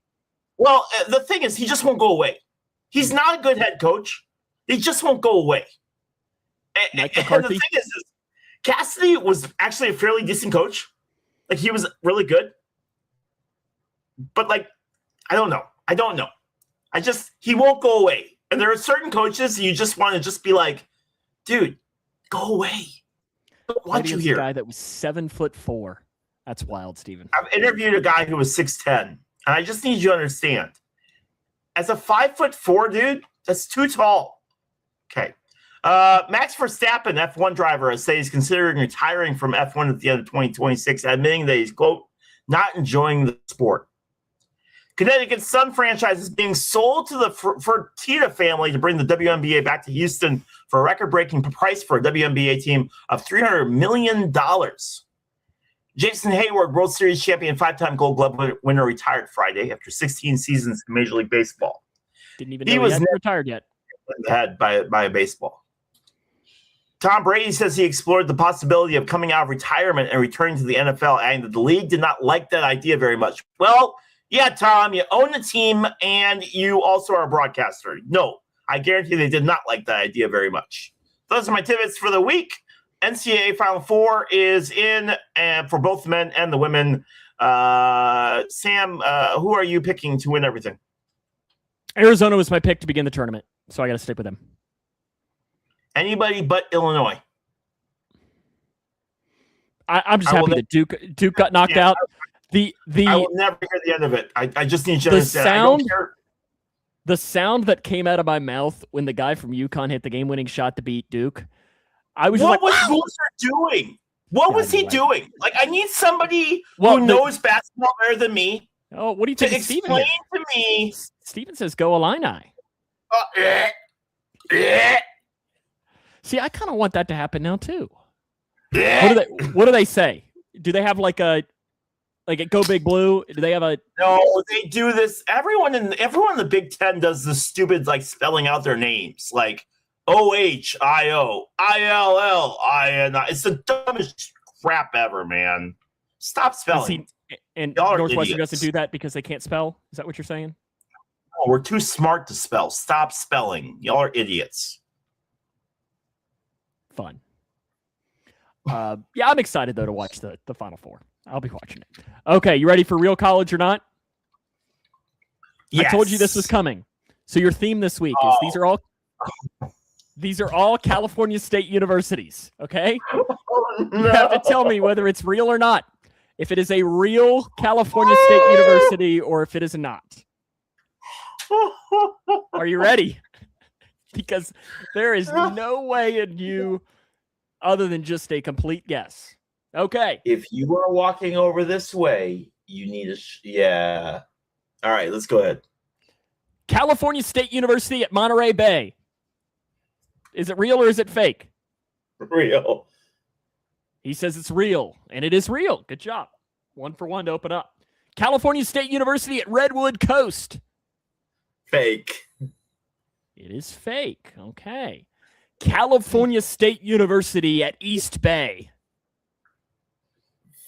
Well, the thing is, he just won't go away. He's not a good head coach. He just won't go away. And the thing is, Cassidy was actually a fairly decent coach. Like, he was really good. But, like, I don't know. He won't go away. And there are certain coaches you just want to just be like, dude, go away. I don't want you here. A guy that was 7'4". That's wild, Steven. I've interviewed a guy who was 6'10", and I just need you to understand. As a 5'4" dude, that's too tall. Okay. Max Verstappen, F1 driver, has said he's considering retiring from F1 at the end of 2026, admitting that he's, quote, not enjoying the sport. Connecticut's Sun franchise is being sold to the Fertitta family to bring the WNBA back to Houston for a record-breaking price for a WNBA team of $300 million. Jason Hayward, World Series champion, 5-time Gold Glove winner, retired Friday after 16 seasons in Major League Baseball. Didn't even know he hadn't retired yet. Head by a baseball. Tom Brady says he explored the possibility of coming out of retirement and returning to the NFL, adding that the league did not like that idea very much. Well, yeah, Tom, you own the team and you also are a broadcaster. No, I guarantee they did not like that idea very much. Those are my tidbits for the week. NCAA Final Four is in for both men and the women. Sam, who are you picking to win everything? Arizona was my pick to begin the tournament, so I got to stick with them. Anybody but Illinois. I'm just happy that Duke got knocked out. I will never hear the end of it. I just need you to understand. I don't care. The sound that came out of my mouth when the guy from UConn hit the game-winning shot to beat Duke, I was what was Boozer doing? What was he doing? Like, I need somebody who knows basketball better than me. Oh, what do you think? To explain to me. Steven says, "Go Illini." See, I kind of want that to happen now too. What do they say? Do they have like a Go Big Blue? Do they have a? No, they do this. Everyone in the Big Ten does this stupid like spelling out their names, like OHIO, ILLINI. It's the dumbest crap ever, man. Stop spelling. And Northwestern doesn't do that because they can't spell? Is that what you're saying? No, we're too smart to spell. Stop spelling. Y'all are idiots. Fun. Yeah, I'm excited, though, to watch the Final Four. I'll be watching it. Okay, you ready for real college or not? Yes. I told you this was coming. So your theme this week is these are all California State universities, okay? Oh, no. You have to tell me whether it's real or not. If it is a real California State University or if it is not. Are you ready? Because there is no way in you other than just a complete guess. Okay. If you are walking over this way, you need a... yeah. All right, let's go ahead. California State University at Monterey Bay. Is it real or is it fake? Real. He says it's real, and it is real. Good job. 1 for 1 to open up. California State University at Redwood Coast. Fake. It is fake. Okay. California State University at East Bay.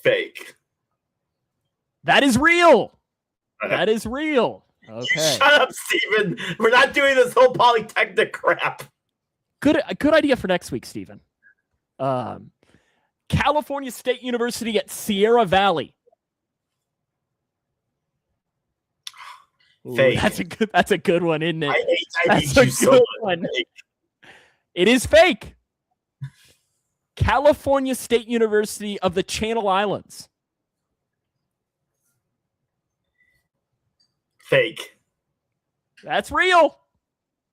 Fake. That is real. That is real. Okay. Shut up, Steven. We're not doing this whole Polytechnic crap. Good idea for next week, Steven. California State University at Sierra Valley. Ooh, fake. That's a good one, isn't it? I hate you so much. It is fake. California State University of the Channel Islands. Fake. That's real.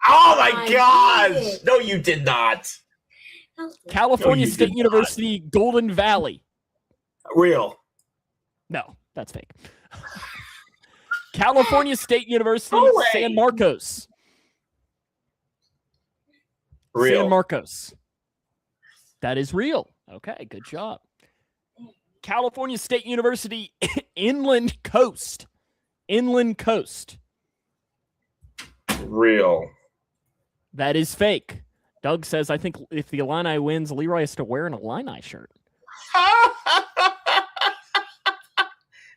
Oh my gosh. No, you did not. California State University, Golden Valley. Real. No, that's fake. California State University, San Marcos. Real. San Marcos. That is real. Okay, good job. California State University, Inland Coast. Inland Coast. Real. That is fake. Doug says, I think if the Illini wins, Leroy has to wear an Illini shirt.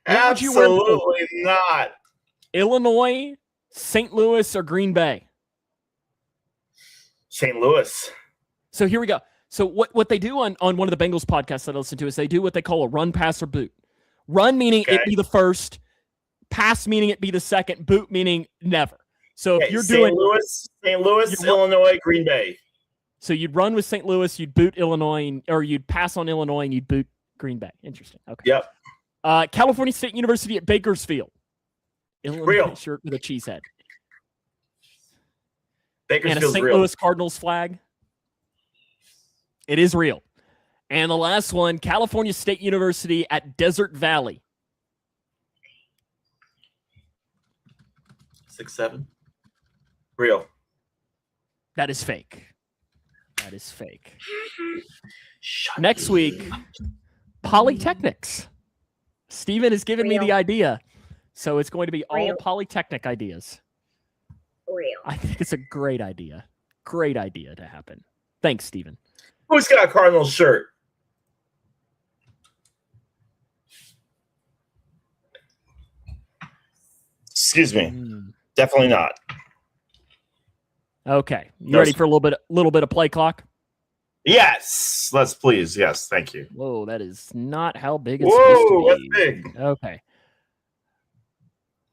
Absolutely not. Illinois, St. Louis, or Green Bay? St. Louis. So here we go. So what they do on one of the Bengals podcasts that I listen to is they do what they call a run, pass, or boot. Run meaning it be the first, pass meaning it be the second, boot meaning never. So if you're doing St. Louis, Illinois, Green Bay. So you'd run with St. Louis, you'd boot Illinois, or you'd pass on Illinois, and you'd boot Green Bay. Interesting. Okay. Yep. California State University at Bakersfield. Illinois real. Shirt with a cheese head. Bakersfield's and a St. real. Louis Cardinals flag. It is real. And the last one, California State University at Desert Valley. 6-7. Real. That is fake. That is fake. Next week, Polytechnics. Steven has given me the idea. So it's going to be all Polytechnic ideas. Real. I think it's a great idea. Great idea to happen. Thanks, Steven. Who's got a Cardinals shirt? Excuse me. Definitely not. Okay. You ready for a little bit of play clock? Yes. Let's please. Yes. Thank you. Whoa, that is not how big it's supposed to be. That's big. Okay.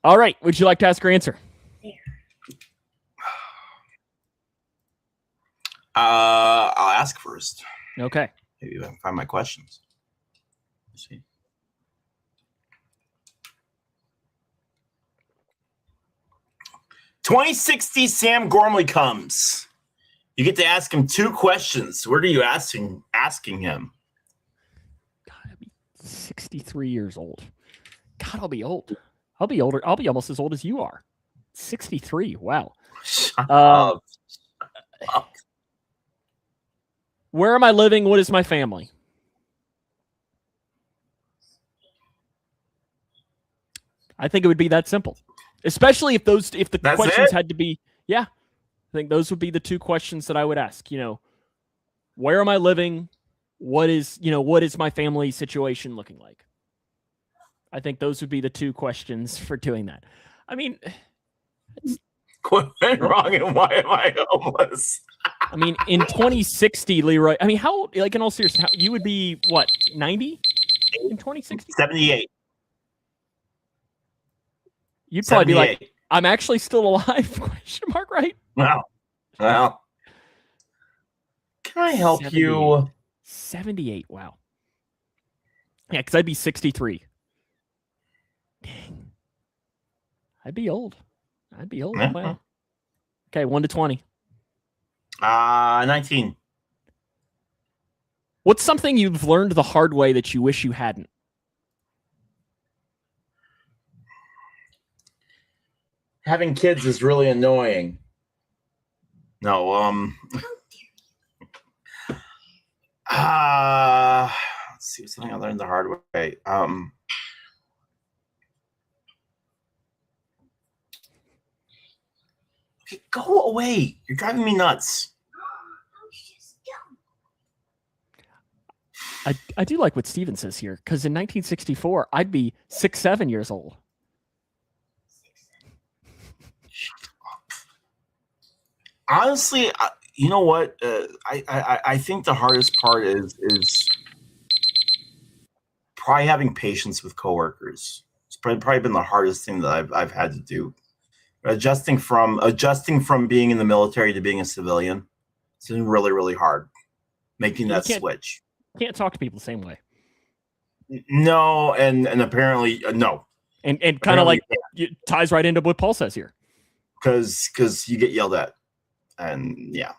All right. Would you like to ask or answer? I'll ask first. Okay. Maybe I can find my questions. Let's see. "2060 Sam Gormley comes. You get to ask him 2 questions. What are you asking him?" God, I'll be 63 years old. God, I'll be old. I'll be older. I'll be almost as old as you are. 63. Wow. Shut up. Where am I living? What is my family? I think it would be that simple. Especially if the questions had to be, I think those would be the 2 questions that I would ask. Where am I living? What is my family situation looking like? I think those would be the 2 questions for doing that. I mean, what went wrong and why am I homeless? I mean, in 2060, Leroy, I mean, how, like, in all seriousness, you would be, what, 90 in 2060? 78. You'd probably be like, I'm actually still alive, question mark, right? Well, can I help you? 78, wow. Yeah, because I'd be 63. Dang. I'd be old. Wow. Okay, 1 to 20. 19. What's something you've learned the hard way that you wish you hadn't? Having kids is really annoying. No, let's see, something I learned the hard way. Okay, go away. You're driving me nuts. I do like what Steven says here, because in 1964, I'd be 6, 7 years old. Honestly, you know what? I think the hardest part is probably having patience with coworkers. It's probably been the hardest thing that I've had to do. Adjusting from being in the military to being a civilian, it's been really, really hard. Making that switch. Can't talk to people the same way. No, and apparently no. And kind of like it ties right into what Paul says here. Because you get yelled at. And yeah.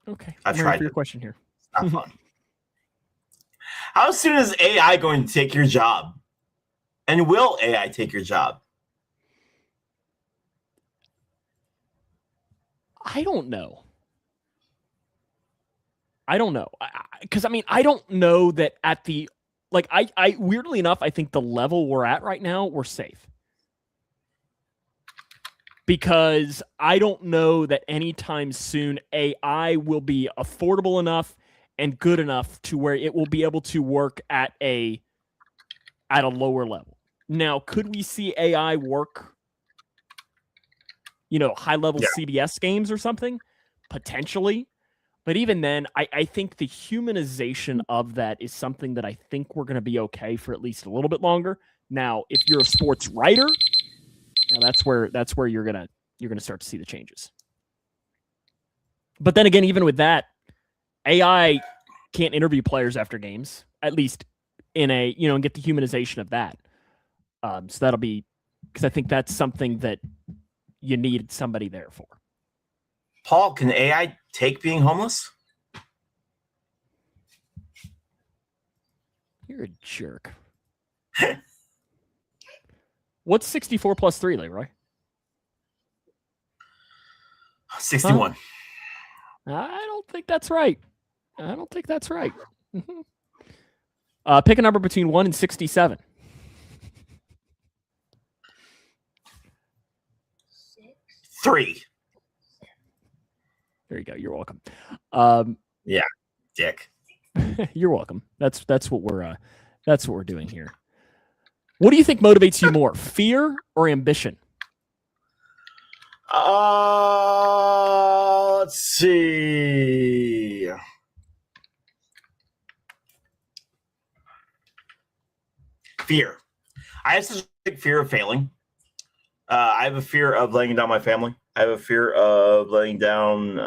Okay. I've tried for your question here. Not fun. How soon is AI going to take your job? And will AI take your job? I don't know. Because, I mean, I don't know that at the, like, I weirdly enough, I think the level we're at right now, we're safe. Because I don't know that anytime soon AI will be affordable enough and good enough to where it will be able to work at a lower level. Now, could we see AI work, high-level CBS games or something? Potentially. But even then, I think the humanization of that is something that I think we're going to be okay for at least a little bit longer. Now, if you're a sports writer, now that's where you're gonna start to see the changes. But then again, even with that, AI can't interview players after games, at least in a and get the humanization of that. So that'll be, because I think that's something that you need somebody there for. Paul, can AI take being homeless? You're a jerk. What's 64 plus 3, Leroy? 61. I don't think that's right. Pick a number between 1 and 67. 3. There you go. You're welcome. Yeah, dick. You're welcome. That's what we're doing here. What do you think motivates you more, fear or ambition? Let's see. Fear. I have such a big fear of failing. I have a fear of letting down my family. I have a fear of letting down,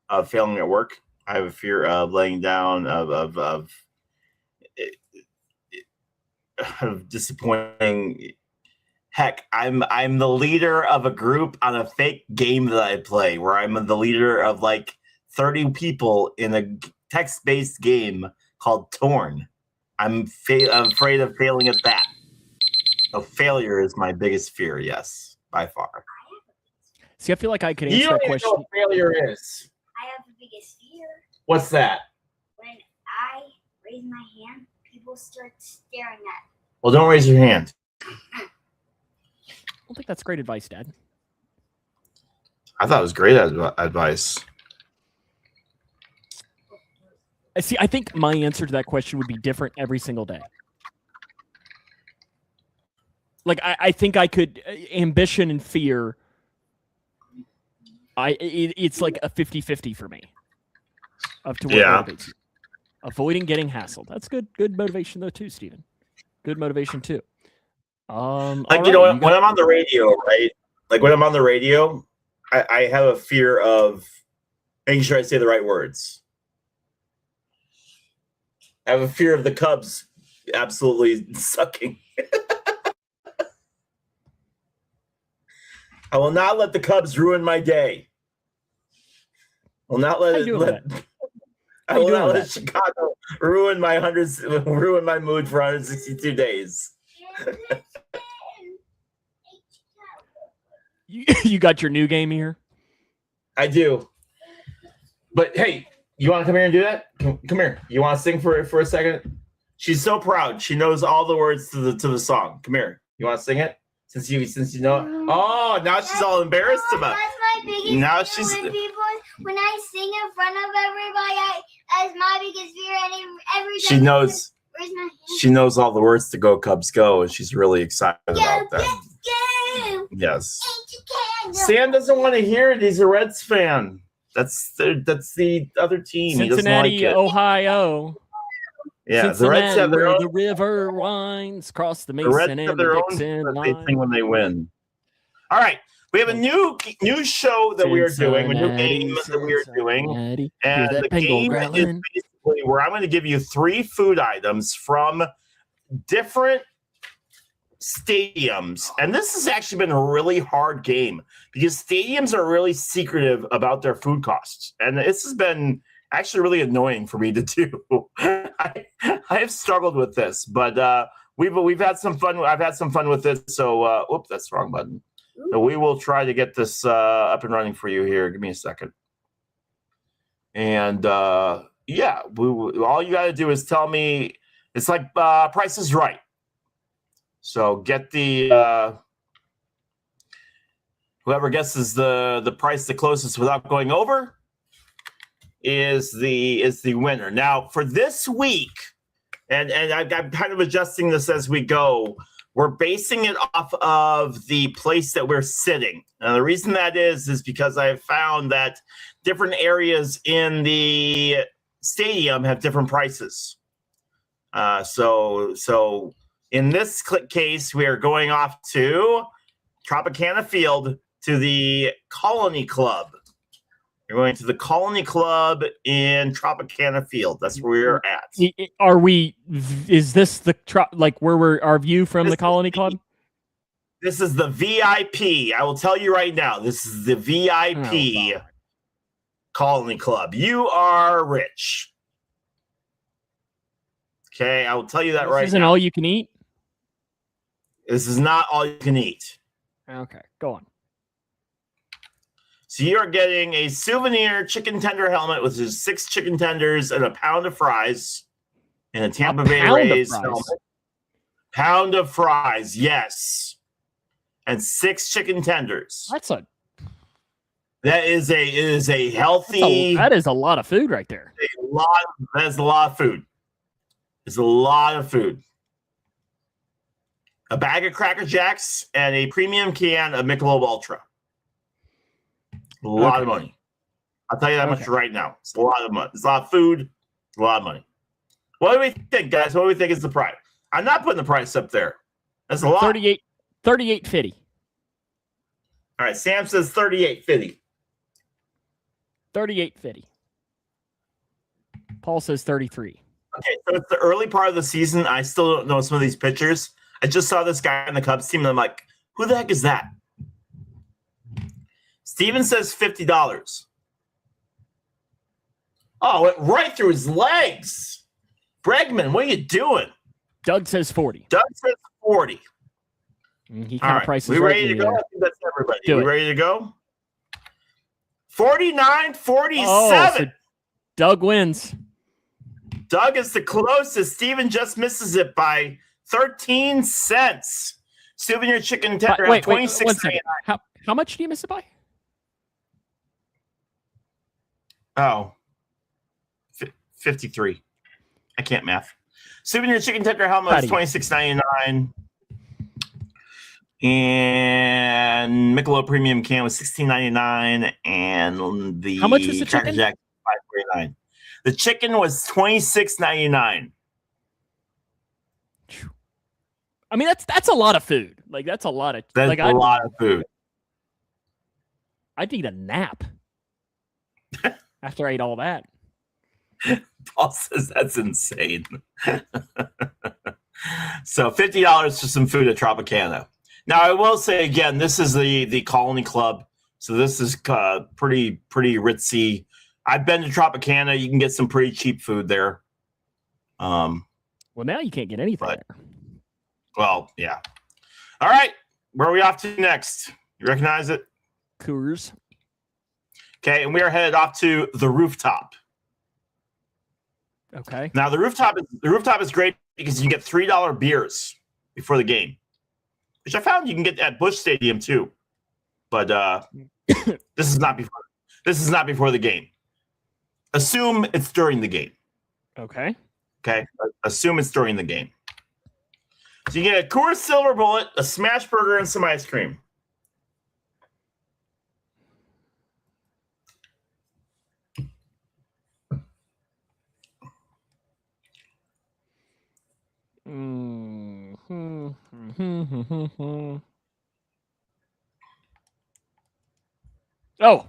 of failing at work. I have a fear of letting down, of disappointing. Heck, I'm the leader of a group on a fake game that I play, where I'm the leader of like 30 people in a text-based game called Torn. I'm afraid of failing at that. So failure is my biggest fear, yes, by far. See, I feel like I could answer that question. You don't even know what failure is. I have the biggest fear. What's that? When I raise my hand, people start staring at me. Well, don't raise your hand. I don't think that's great advice, Dad. I thought it was great advice. See, I think my answer to that question would be different every single day. Like, I think I could, ambition and fear, it's like a 50-50 for me of to what motivates you. Avoiding getting hassled. That's good motivation though too, Steven. Good motivation too. Like, you know what? When I'm on the radio, right? Like when I'm on the radio, I have a fear of making sure I say the right words. I have a fear of the Cubs absolutely sucking. I will not let the Cubs ruin my day. I will not let I will not let Chicago ruin my mood for 162 days. You got your new game here? I do. But hey, you want to come here and do that? Come here. You want to sing for a second? She's so proud. She knows all the words to the song. Come here. You want to sing it? Since you know it? Oh, now she's all embarrassed about it. That's my biggest fear when I sing in front of everybody. As my biggest fear, and every she knows. She knows all the words to "Go Cubs Go," and she's really excited about that. Go. Yes. Sam doesn't want to hear it. He's a Reds fan. That's the other team. Cincinnati, he doesn't like it. Ohio. Yeah, the Reds have their own. The river winds across the Mason Reds and have their the own Dixon they line. sing when they win. All right, we have a new show that we are doing, a new game that we are doing, and the game is basically where I'm going to give you 3 food items from different stadiums, and this has actually been a really hard game because stadiums are really secretive about their food costs, and this has been actually really annoying for me to do. I have struggled with this, but we've had some fun. I've had some fun with this. So, oops, that's the wrong button. So we will try to get this up and running for you here. Give me a second. And yeah, all you got to do is tell me. It's like Price is Right. So get the whoever guesses the price the closest without going over is the winner. Now for this week, and I'm kind of adjusting this as we go. We're basing it off of the place that we're sitting. And the reason that is because I have found that different areas in the stadium have different prices. So in this case, we are going off to Tropicana Field to the Colony Club. You're going to the Colony Club in Tropicana Field. That's where we're at. Are we? Is this the where we're our view from the Colony Club? This is the VIP. I will tell you right now. This is the VIP Colony Club. You are rich. Okay, I will tell you that right now. This isn't all you can eat? This is not all you can eat. Okay, go on. So you are getting a souvenir chicken tender helmet with 6 chicken tenders and a pound of fries and a Tampa Bay Rays helmet. Pound of fries, yes. And 6 chicken tenders. That is a healthy. That is a lot of food right there. That is a lot of food. It's a lot of food. A bag of Cracker Jacks and a premium can of Michelob Ultra. A lot of money. I'll tell you that much right now. It's a lot of money. It's a lot of food. It's a lot of money. What do we think, guys? What do we think is the price? I'm not putting the price up there. That's a lot. $38.50. All right, Sam says $38.50. $38.50. Paul says 33. Okay, so it's the early part of the season. I still don't know some of these pitchers. I just saw this guy in the Cubs team, and I'm like, who the heck is that? Steven says $50. Oh, it went right through his legs. Bregman, what are you doing? Doug says 40. Doug says 40. He kind of prices we right ready to go? I think that's everybody. We ready to go? 49-47. Oh, so Doug wins. Doug is the closest. Steven just misses it by 13 cents. Souvenir chicken tender at $26.99. How much do you miss it by? Oh, 53. I can't math. Souvenir chicken tender helmet is $26.99. And Michelob Premium can was $16.99. And the how much was the chicken? Jack $5.49. The chicken was $26.99. I mean, that's a lot of food. Like that's a lot of lot of food. I'd need a nap after I ate all that. Paul says that's insane. So $50 for some food at Tropicana. Now I will say again, this is the Colony Club, so this is pretty ritzy. I've been to Tropicana. You can get some pretty cheap food there. Well, now you can't get anything there. Well, yeah. All right, where are we off to next? You recognize it? Coors. Okay, and we are headed off to the Rooftop. Okay. Now the rooftop is great because you can get $3 beers before the game, which I found you can get at Busch Stadium too. But this is not before the game. Assume it's during the game. Okay. Okay. Assume it's during the game. So you get a Coors Silver Bullet, a smash burger, and some ice cream. Oh,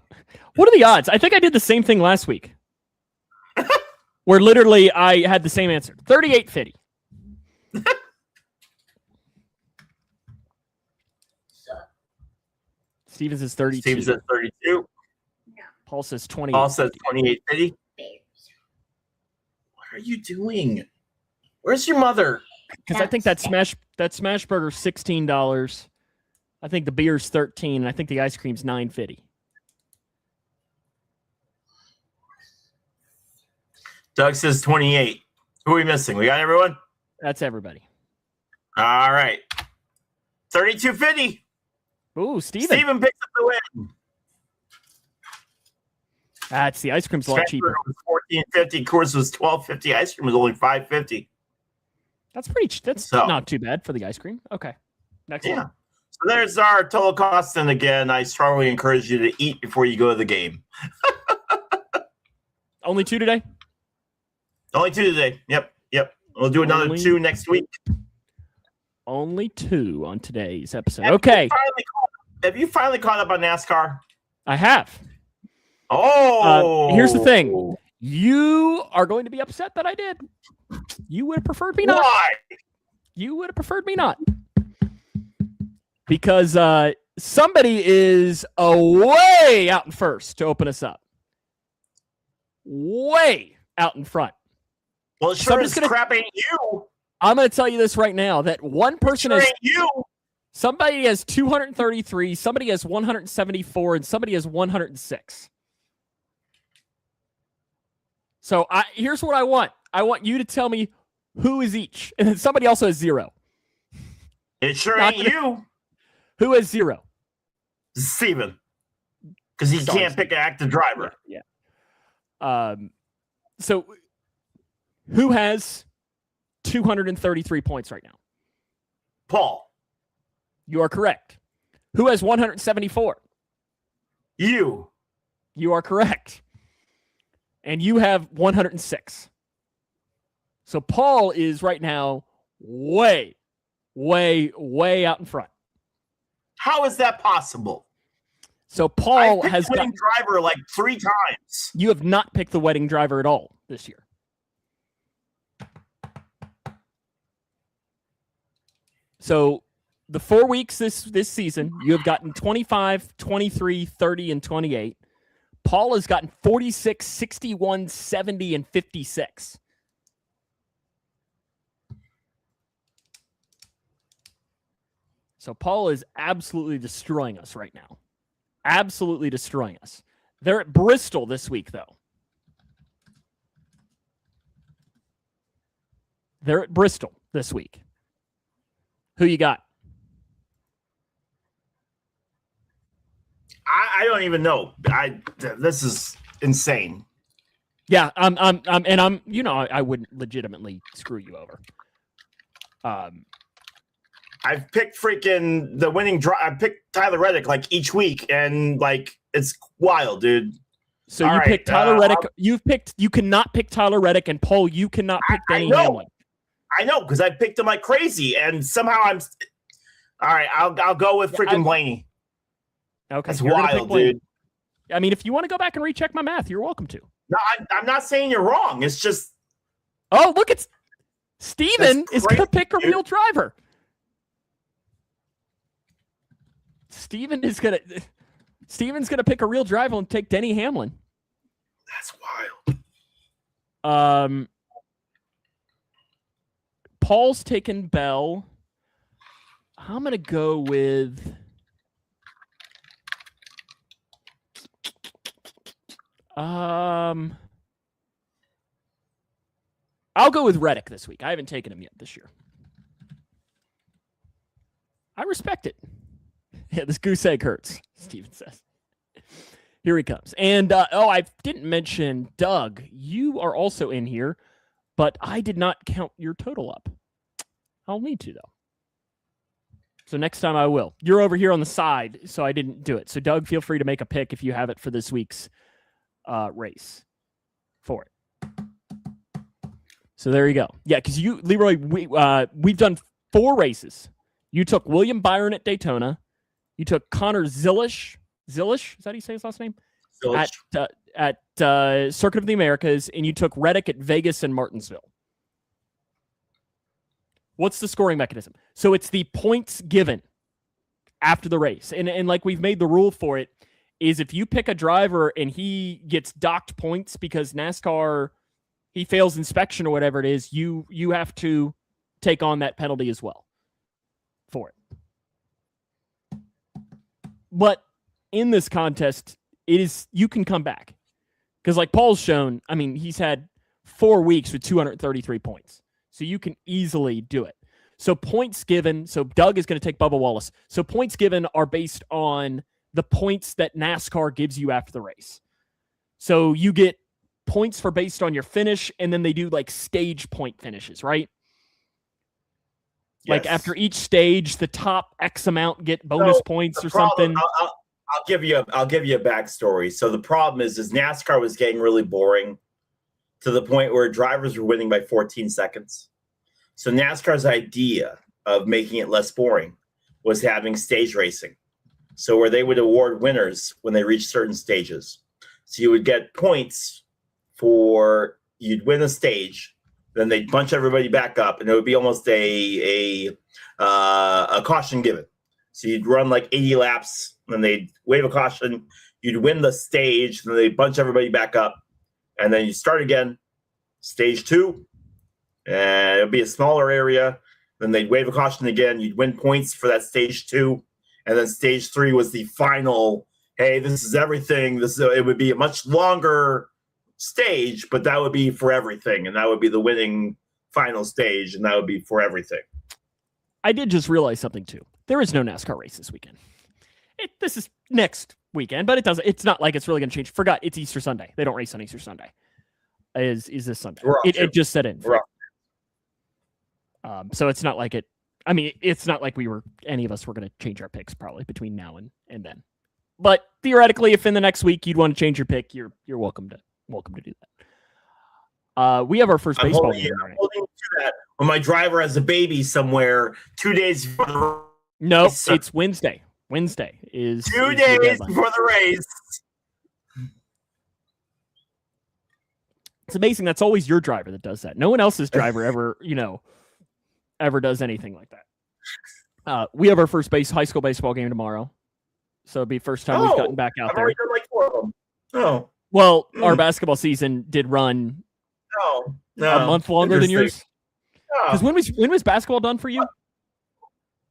what are the odds? I think I did the same thing last week. Where literally I had the same answer. $38.50. Steven says 32. Steven says 32. No. Paul says 20. Paul says 28.50. What are you doing? Where's your mother? Because I think that smash burger $16. I think the beer's $13, and I think the ice cream's $9.50. Doug says 28. Who are we missing? We got everyone? That's everybody. All right. 32.50. Ooh, Steven picks up the win. That's the ice cream's a lot cheaper. $14.50. Coors was $12.50. Ice cream was only $5.50. That's not too bad for the ice cream. Okay. Next one. So there's our total cost. And again, I strongly encourage you to eat before you go to the game. Only 2 today? Only 2 today. Yep. We'll do another 2 next week. Only 2 on today's episode. Okay. Have you finally caught up on NASCAR? I have. Oh. Here's the thing. You are going to be upset that I did. You would have preferred me not. Why? You would have preferred me not. Because somebody is way out in first to open us up. Way out in front. Well, it sure is crap ain't you. I'm going to tell you this right now, that one person ain't you. Somebody has 233, somebody has 174, and somebody has 106. So here's what I want. I want you to tell me who is each. And then somebody also has 0. It sure ain't you. Who has 0? Steven. because he can't pick an active driver. Yeah. So who has 233 points right now? Paul. You are correct. Who has 174? You. You are correct. And you have 106. So Paul is right now way out in front. How is that possible? So Paul has the winning driver like 3 times. You have not picked the wedding driver at all this year. So the 4 weeks this season, you have gotten 25, 23, 30, and 28. Paul has gotten 46, 61, 70, and 56. So Paul is absolutely destroying us right now. Absolutely destroying us. They're at Bristol this week, though. They're at Bristol this week. Who you got? I don't even know. This is insane. Yeah, I'm I wouldn't legitimately screw you over. I've picked freaking the winning drive. I picked Tyler Reddick like each week, and like it's wild, dude. So you picked Tyler Reddick. You cannot pick Tyler Reddick, and Paul, you cannot pick Denny Hamlin. I know, because I picked him like crazy, and somehow I'm. All right, I'll go with freaking Blaney. Okay, that's wild, dude. I mean, if you want to go back and recheck my math, you're welcome to. No, I'm not saying you're wrong. It's just. Oh, look, it's Steven is going to pick a real driver. Steven's gonna pick a real driver and take Denny Hamlin. That's wild. Paul's taking Bell. I'm gonna go with I'll go with Reddick this week. I haven't taken him yet this year. I respect it. Yeah, this goose egg hurts, Steven says. Here he comes. And, I didn't mention Doug. You are also in here, but I did not count your total up. I'll need to, though. So next time I will. You're over here on the side, so I didn't do it. So, Doug, feel free to make a pick if you have it for this week's race for it. So there you go. Yeah, because Leroy, we've done 4 races. You took William Byron at Daytona. You took Connor Zilisch. Zilisch? Is that how you say his last name? Zilisch. At Circuit of the Americas, and you took Reddick at Vegas and Martinsville. What's the scoring mechanism? So it's the points given after the race. And like we've made the rule for it, is if you pick a driver and he gets docked points because NASCAR, he fails inspection or whatever it is, you have to take on that penalty as well for it. But in this contest, you can come back. Because like Paul's shown, I mean, he's had 4 weeks with 233 points. So you can easily do it. So points given, so Doug is going to take Bubba Wallace. So points given are based on the points that NASCAR gives you after the race. So you get points for based on your finish, and then they do like stage point finishes, right? Yes. Like after each stage, the top X amount get bonus points or something. I'll give you a backstory. So the problem is NASCAR was getting really boring to the point where drivers were winning by 14 seconds. So NASCAR's idea of making it less boring was having stage racing. So where they would award winners when they reached certain stages. So you would get points you'd win a stage, then they'd bunch everybody back up, and it would be almost a caution given. So you'd run like 80 laps, then they'd wave a caution, you'd win the stage, then they'd bunch everybody back up, and then you start again, stage 2, and it'd be a smaller area, then they'd wave a caution again, you'd win points for that stage 2, and then stage 3 was the final, hey, this is everything. It would be a much longer stage, but that would be for everything, and that would be the winning final stage, and that would be for everything. I did just realize something too. There is no NASCAR race this weekend. This is next weekend, but it's not like it's really going to change. Forgot it's Easter Sunday. They don't race on Easter Sunday. Is this Sunday? It just set in. So it's not like it. I mean, it's not like any of us were going to change our picks probably between now and then. But theoretically, if in the next week you'd want to change your pick, you're welcome to do that. We have our first baseball game. I'm holding to that when my driver has a baby somewhere 2 days before the No, it's Wednesday. Wednesday is 2 days before the race. It's amazing. That's always your driver that does that. No one else's driver ever does anything like that. We have our first high school baseball game tomorrow. So it'll be first time we've gotten back out there. I've already done like 4 of them. Oh. Well, our basketball season did run a month longer than yours. Because when was basketball done for you?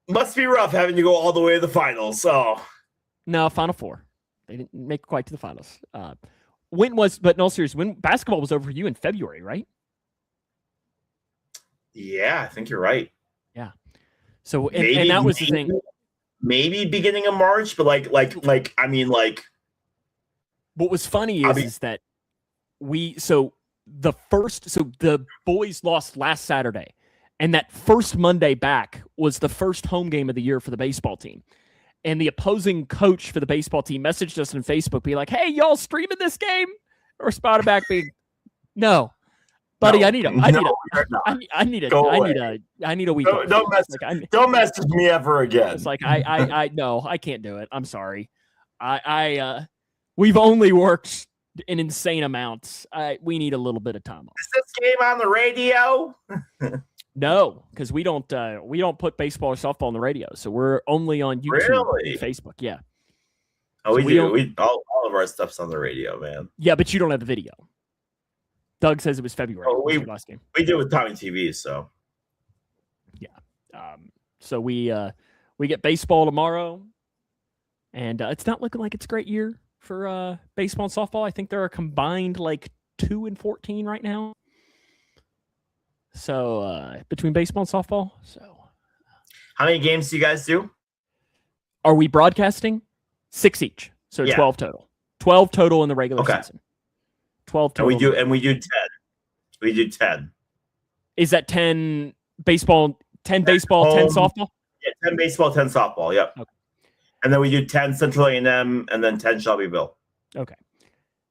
Must be rough having to go all the way to the finals. So no, Final Four. They didn't make quite to the finals. When basketball was over for you in February, right? Yeah, I think you're right. Yeah. So and that was the thing. Maybe beginning of March, but like what was funny is that the boys lost last Saturday, and that first Monday back was the first home game of the year for the baseball team. And the opposing coach for the baseball team messaged us on Facebook, be like, "Hey, y'all streaming this game?" Or responded back being, "No, buddy, I need a week. Don't message me ever again." It's like no, I can't do it. I'm sorry. We've only worked an insane amount. We need a little bit of time off. Is this game on the radio? No, because we don't put baseball or softball on the radio, so we're only on YouTube and Facebook. Yeah. Oh, we do. All of our stuff's on the radio, man. Yeah, but you don't have the video. Doug says it was February. Oh, last game. We do with Tommy TV, so yeah. So we get baseball tomorrow, and it's not looking like it's a great year for baseball and softball. I think they're a combined 2-14 right now. So between baseball and softball. So how many games do you guys do? Are we broadcasting? 6 each. So 12 total. 12 total in the regular season. 12 total. And we do 10. We do 10. Is that 10 baseball, 10 baseball, 10 softball? Yeah, 10 baseball, 10 softball. Yep. Okay. And then we do 10 Central A&M and then 10 Shelbyville. Okay.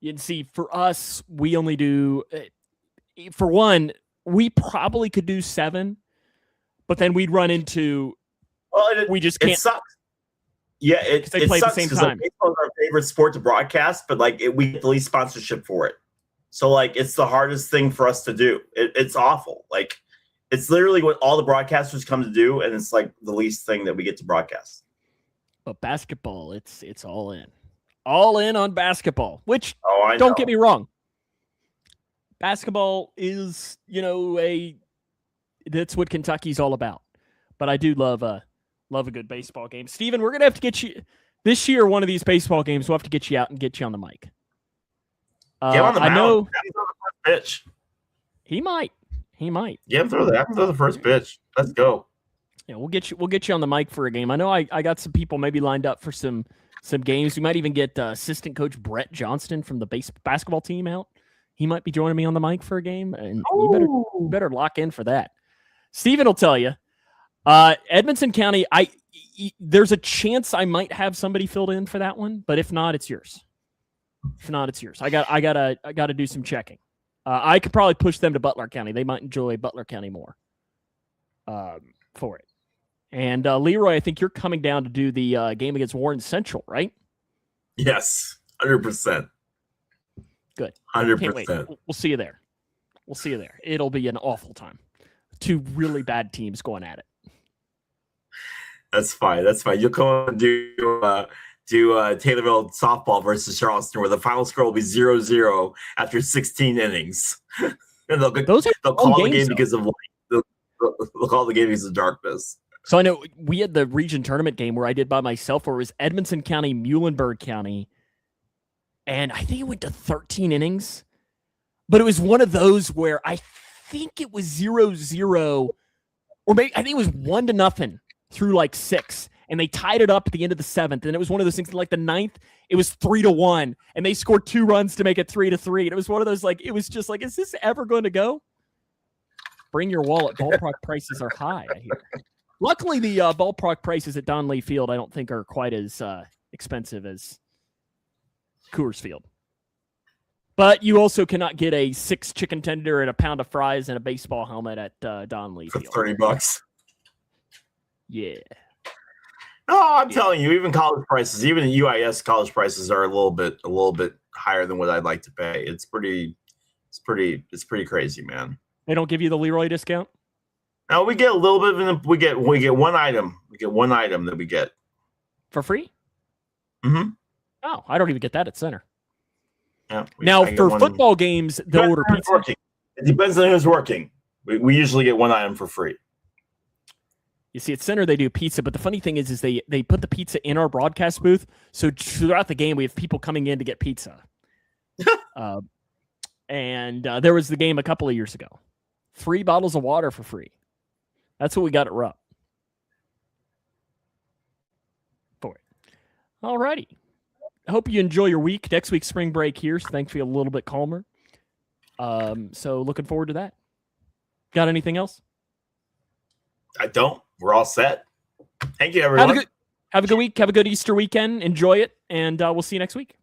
You can see for us, we only do, for one, we probably could do 7, but then we'd run into, we just can't. It sucks. Yeah, it play sucks at the same time. Baseball is our favorite sport to broadcast, but we get the least sponsorship for it. So it's the hardest thing for us to do. It's awful. It's literally what all the broadcasters come to do, and it's the least thing that we get to broadcast. But basketball, it's all in. All in on basketball, which don't get me wrong. Basketball is, that's what Kentucky's all about. But I do love a good baseball game. Steven, we're going to have to get you this year. One of these baseball games, we'll have to get you out and get you on the mic. Get on the mound. I know. Have him throw the first pitch. He might. Yeah, throw the first pitch. Let's go. Yeah, we'll get you on the mic for a game. I know I got some people maybe lined up for some games. We might even get assistant coach Brett Johnston from the basketball team out. He might be joining me on the mic for a game, and you better lock in for that. Steven will tell you. Edmonson County, there's a chance I might have somebody filled in for that one, but if not, it's yours. I gotta do some checking. I could probably push them to Butler County. They might enjoy Butler County more for it. And Leroy, I think you're coming down to do the game against Warren Central, right? Yes, 100%. Good. 100%. We'll see you there. It'll be an awful time. 2 really bad teams going at it. That's fine. You'll come and do Taylorville softball versus Charleston, where the final score will be 0-0 after 16 innings. And they'll call the game because of light. They'll call the game because of darkness. So I know we had the region tournament game where I did by myself, where it was Edmonson County, Muhlenberg County, and I think it went to 13 innings. But it was one of those where I think it was 0-0, or maybe I think it was 1-0 through 6. and they tied it up at the end of the 7th. And it was one of those things, like the 9th, it was 3-1, and they scored 2 runs to make it 3-3. And it was one of those, like, it was just like, is this ever going to go? Bring your wallet. Ballpark prices are high, I hear. Luckily, the ballpark prices at Don Lee Field, I don't think, are quite as expensive as Coors Field. But you also cannot get a 6 chicken tender and a pound of fries and a baseball helmet at Don Lee For Field. $30. Yeah. No, I'm telling you, even college prices, even the UIS college prices are a little bit higher than what I'd like to pay. It's pretty crazy, man. They don't give you the Leroy discount? No, we get a little bit of we get one item. We get one item that we get. For free? Mm-hmm. Oh, I don't even get that at Center. Yeah, now, for football games, they'll order pizza. Working. It depends on who's working. We usually get one item for free. You see, at Center, they do pizza, but the funny thing is they put the pizza in our broadcast booth, so throughout the game, we have people coming in to get pizza. And there was the game a couple of years ago. 3 bottles of water for free. That's what we got at Rupp. For it. All righty. I hope you enjoy your week. Next week's spring break here, so thankfully a little bit calmer. So looking forward to that. Got anything else? I don't. We're all set. Thank you, everyone. Have a good week. Have a good Easter weekend. Enjoy it, and we'll see you next week.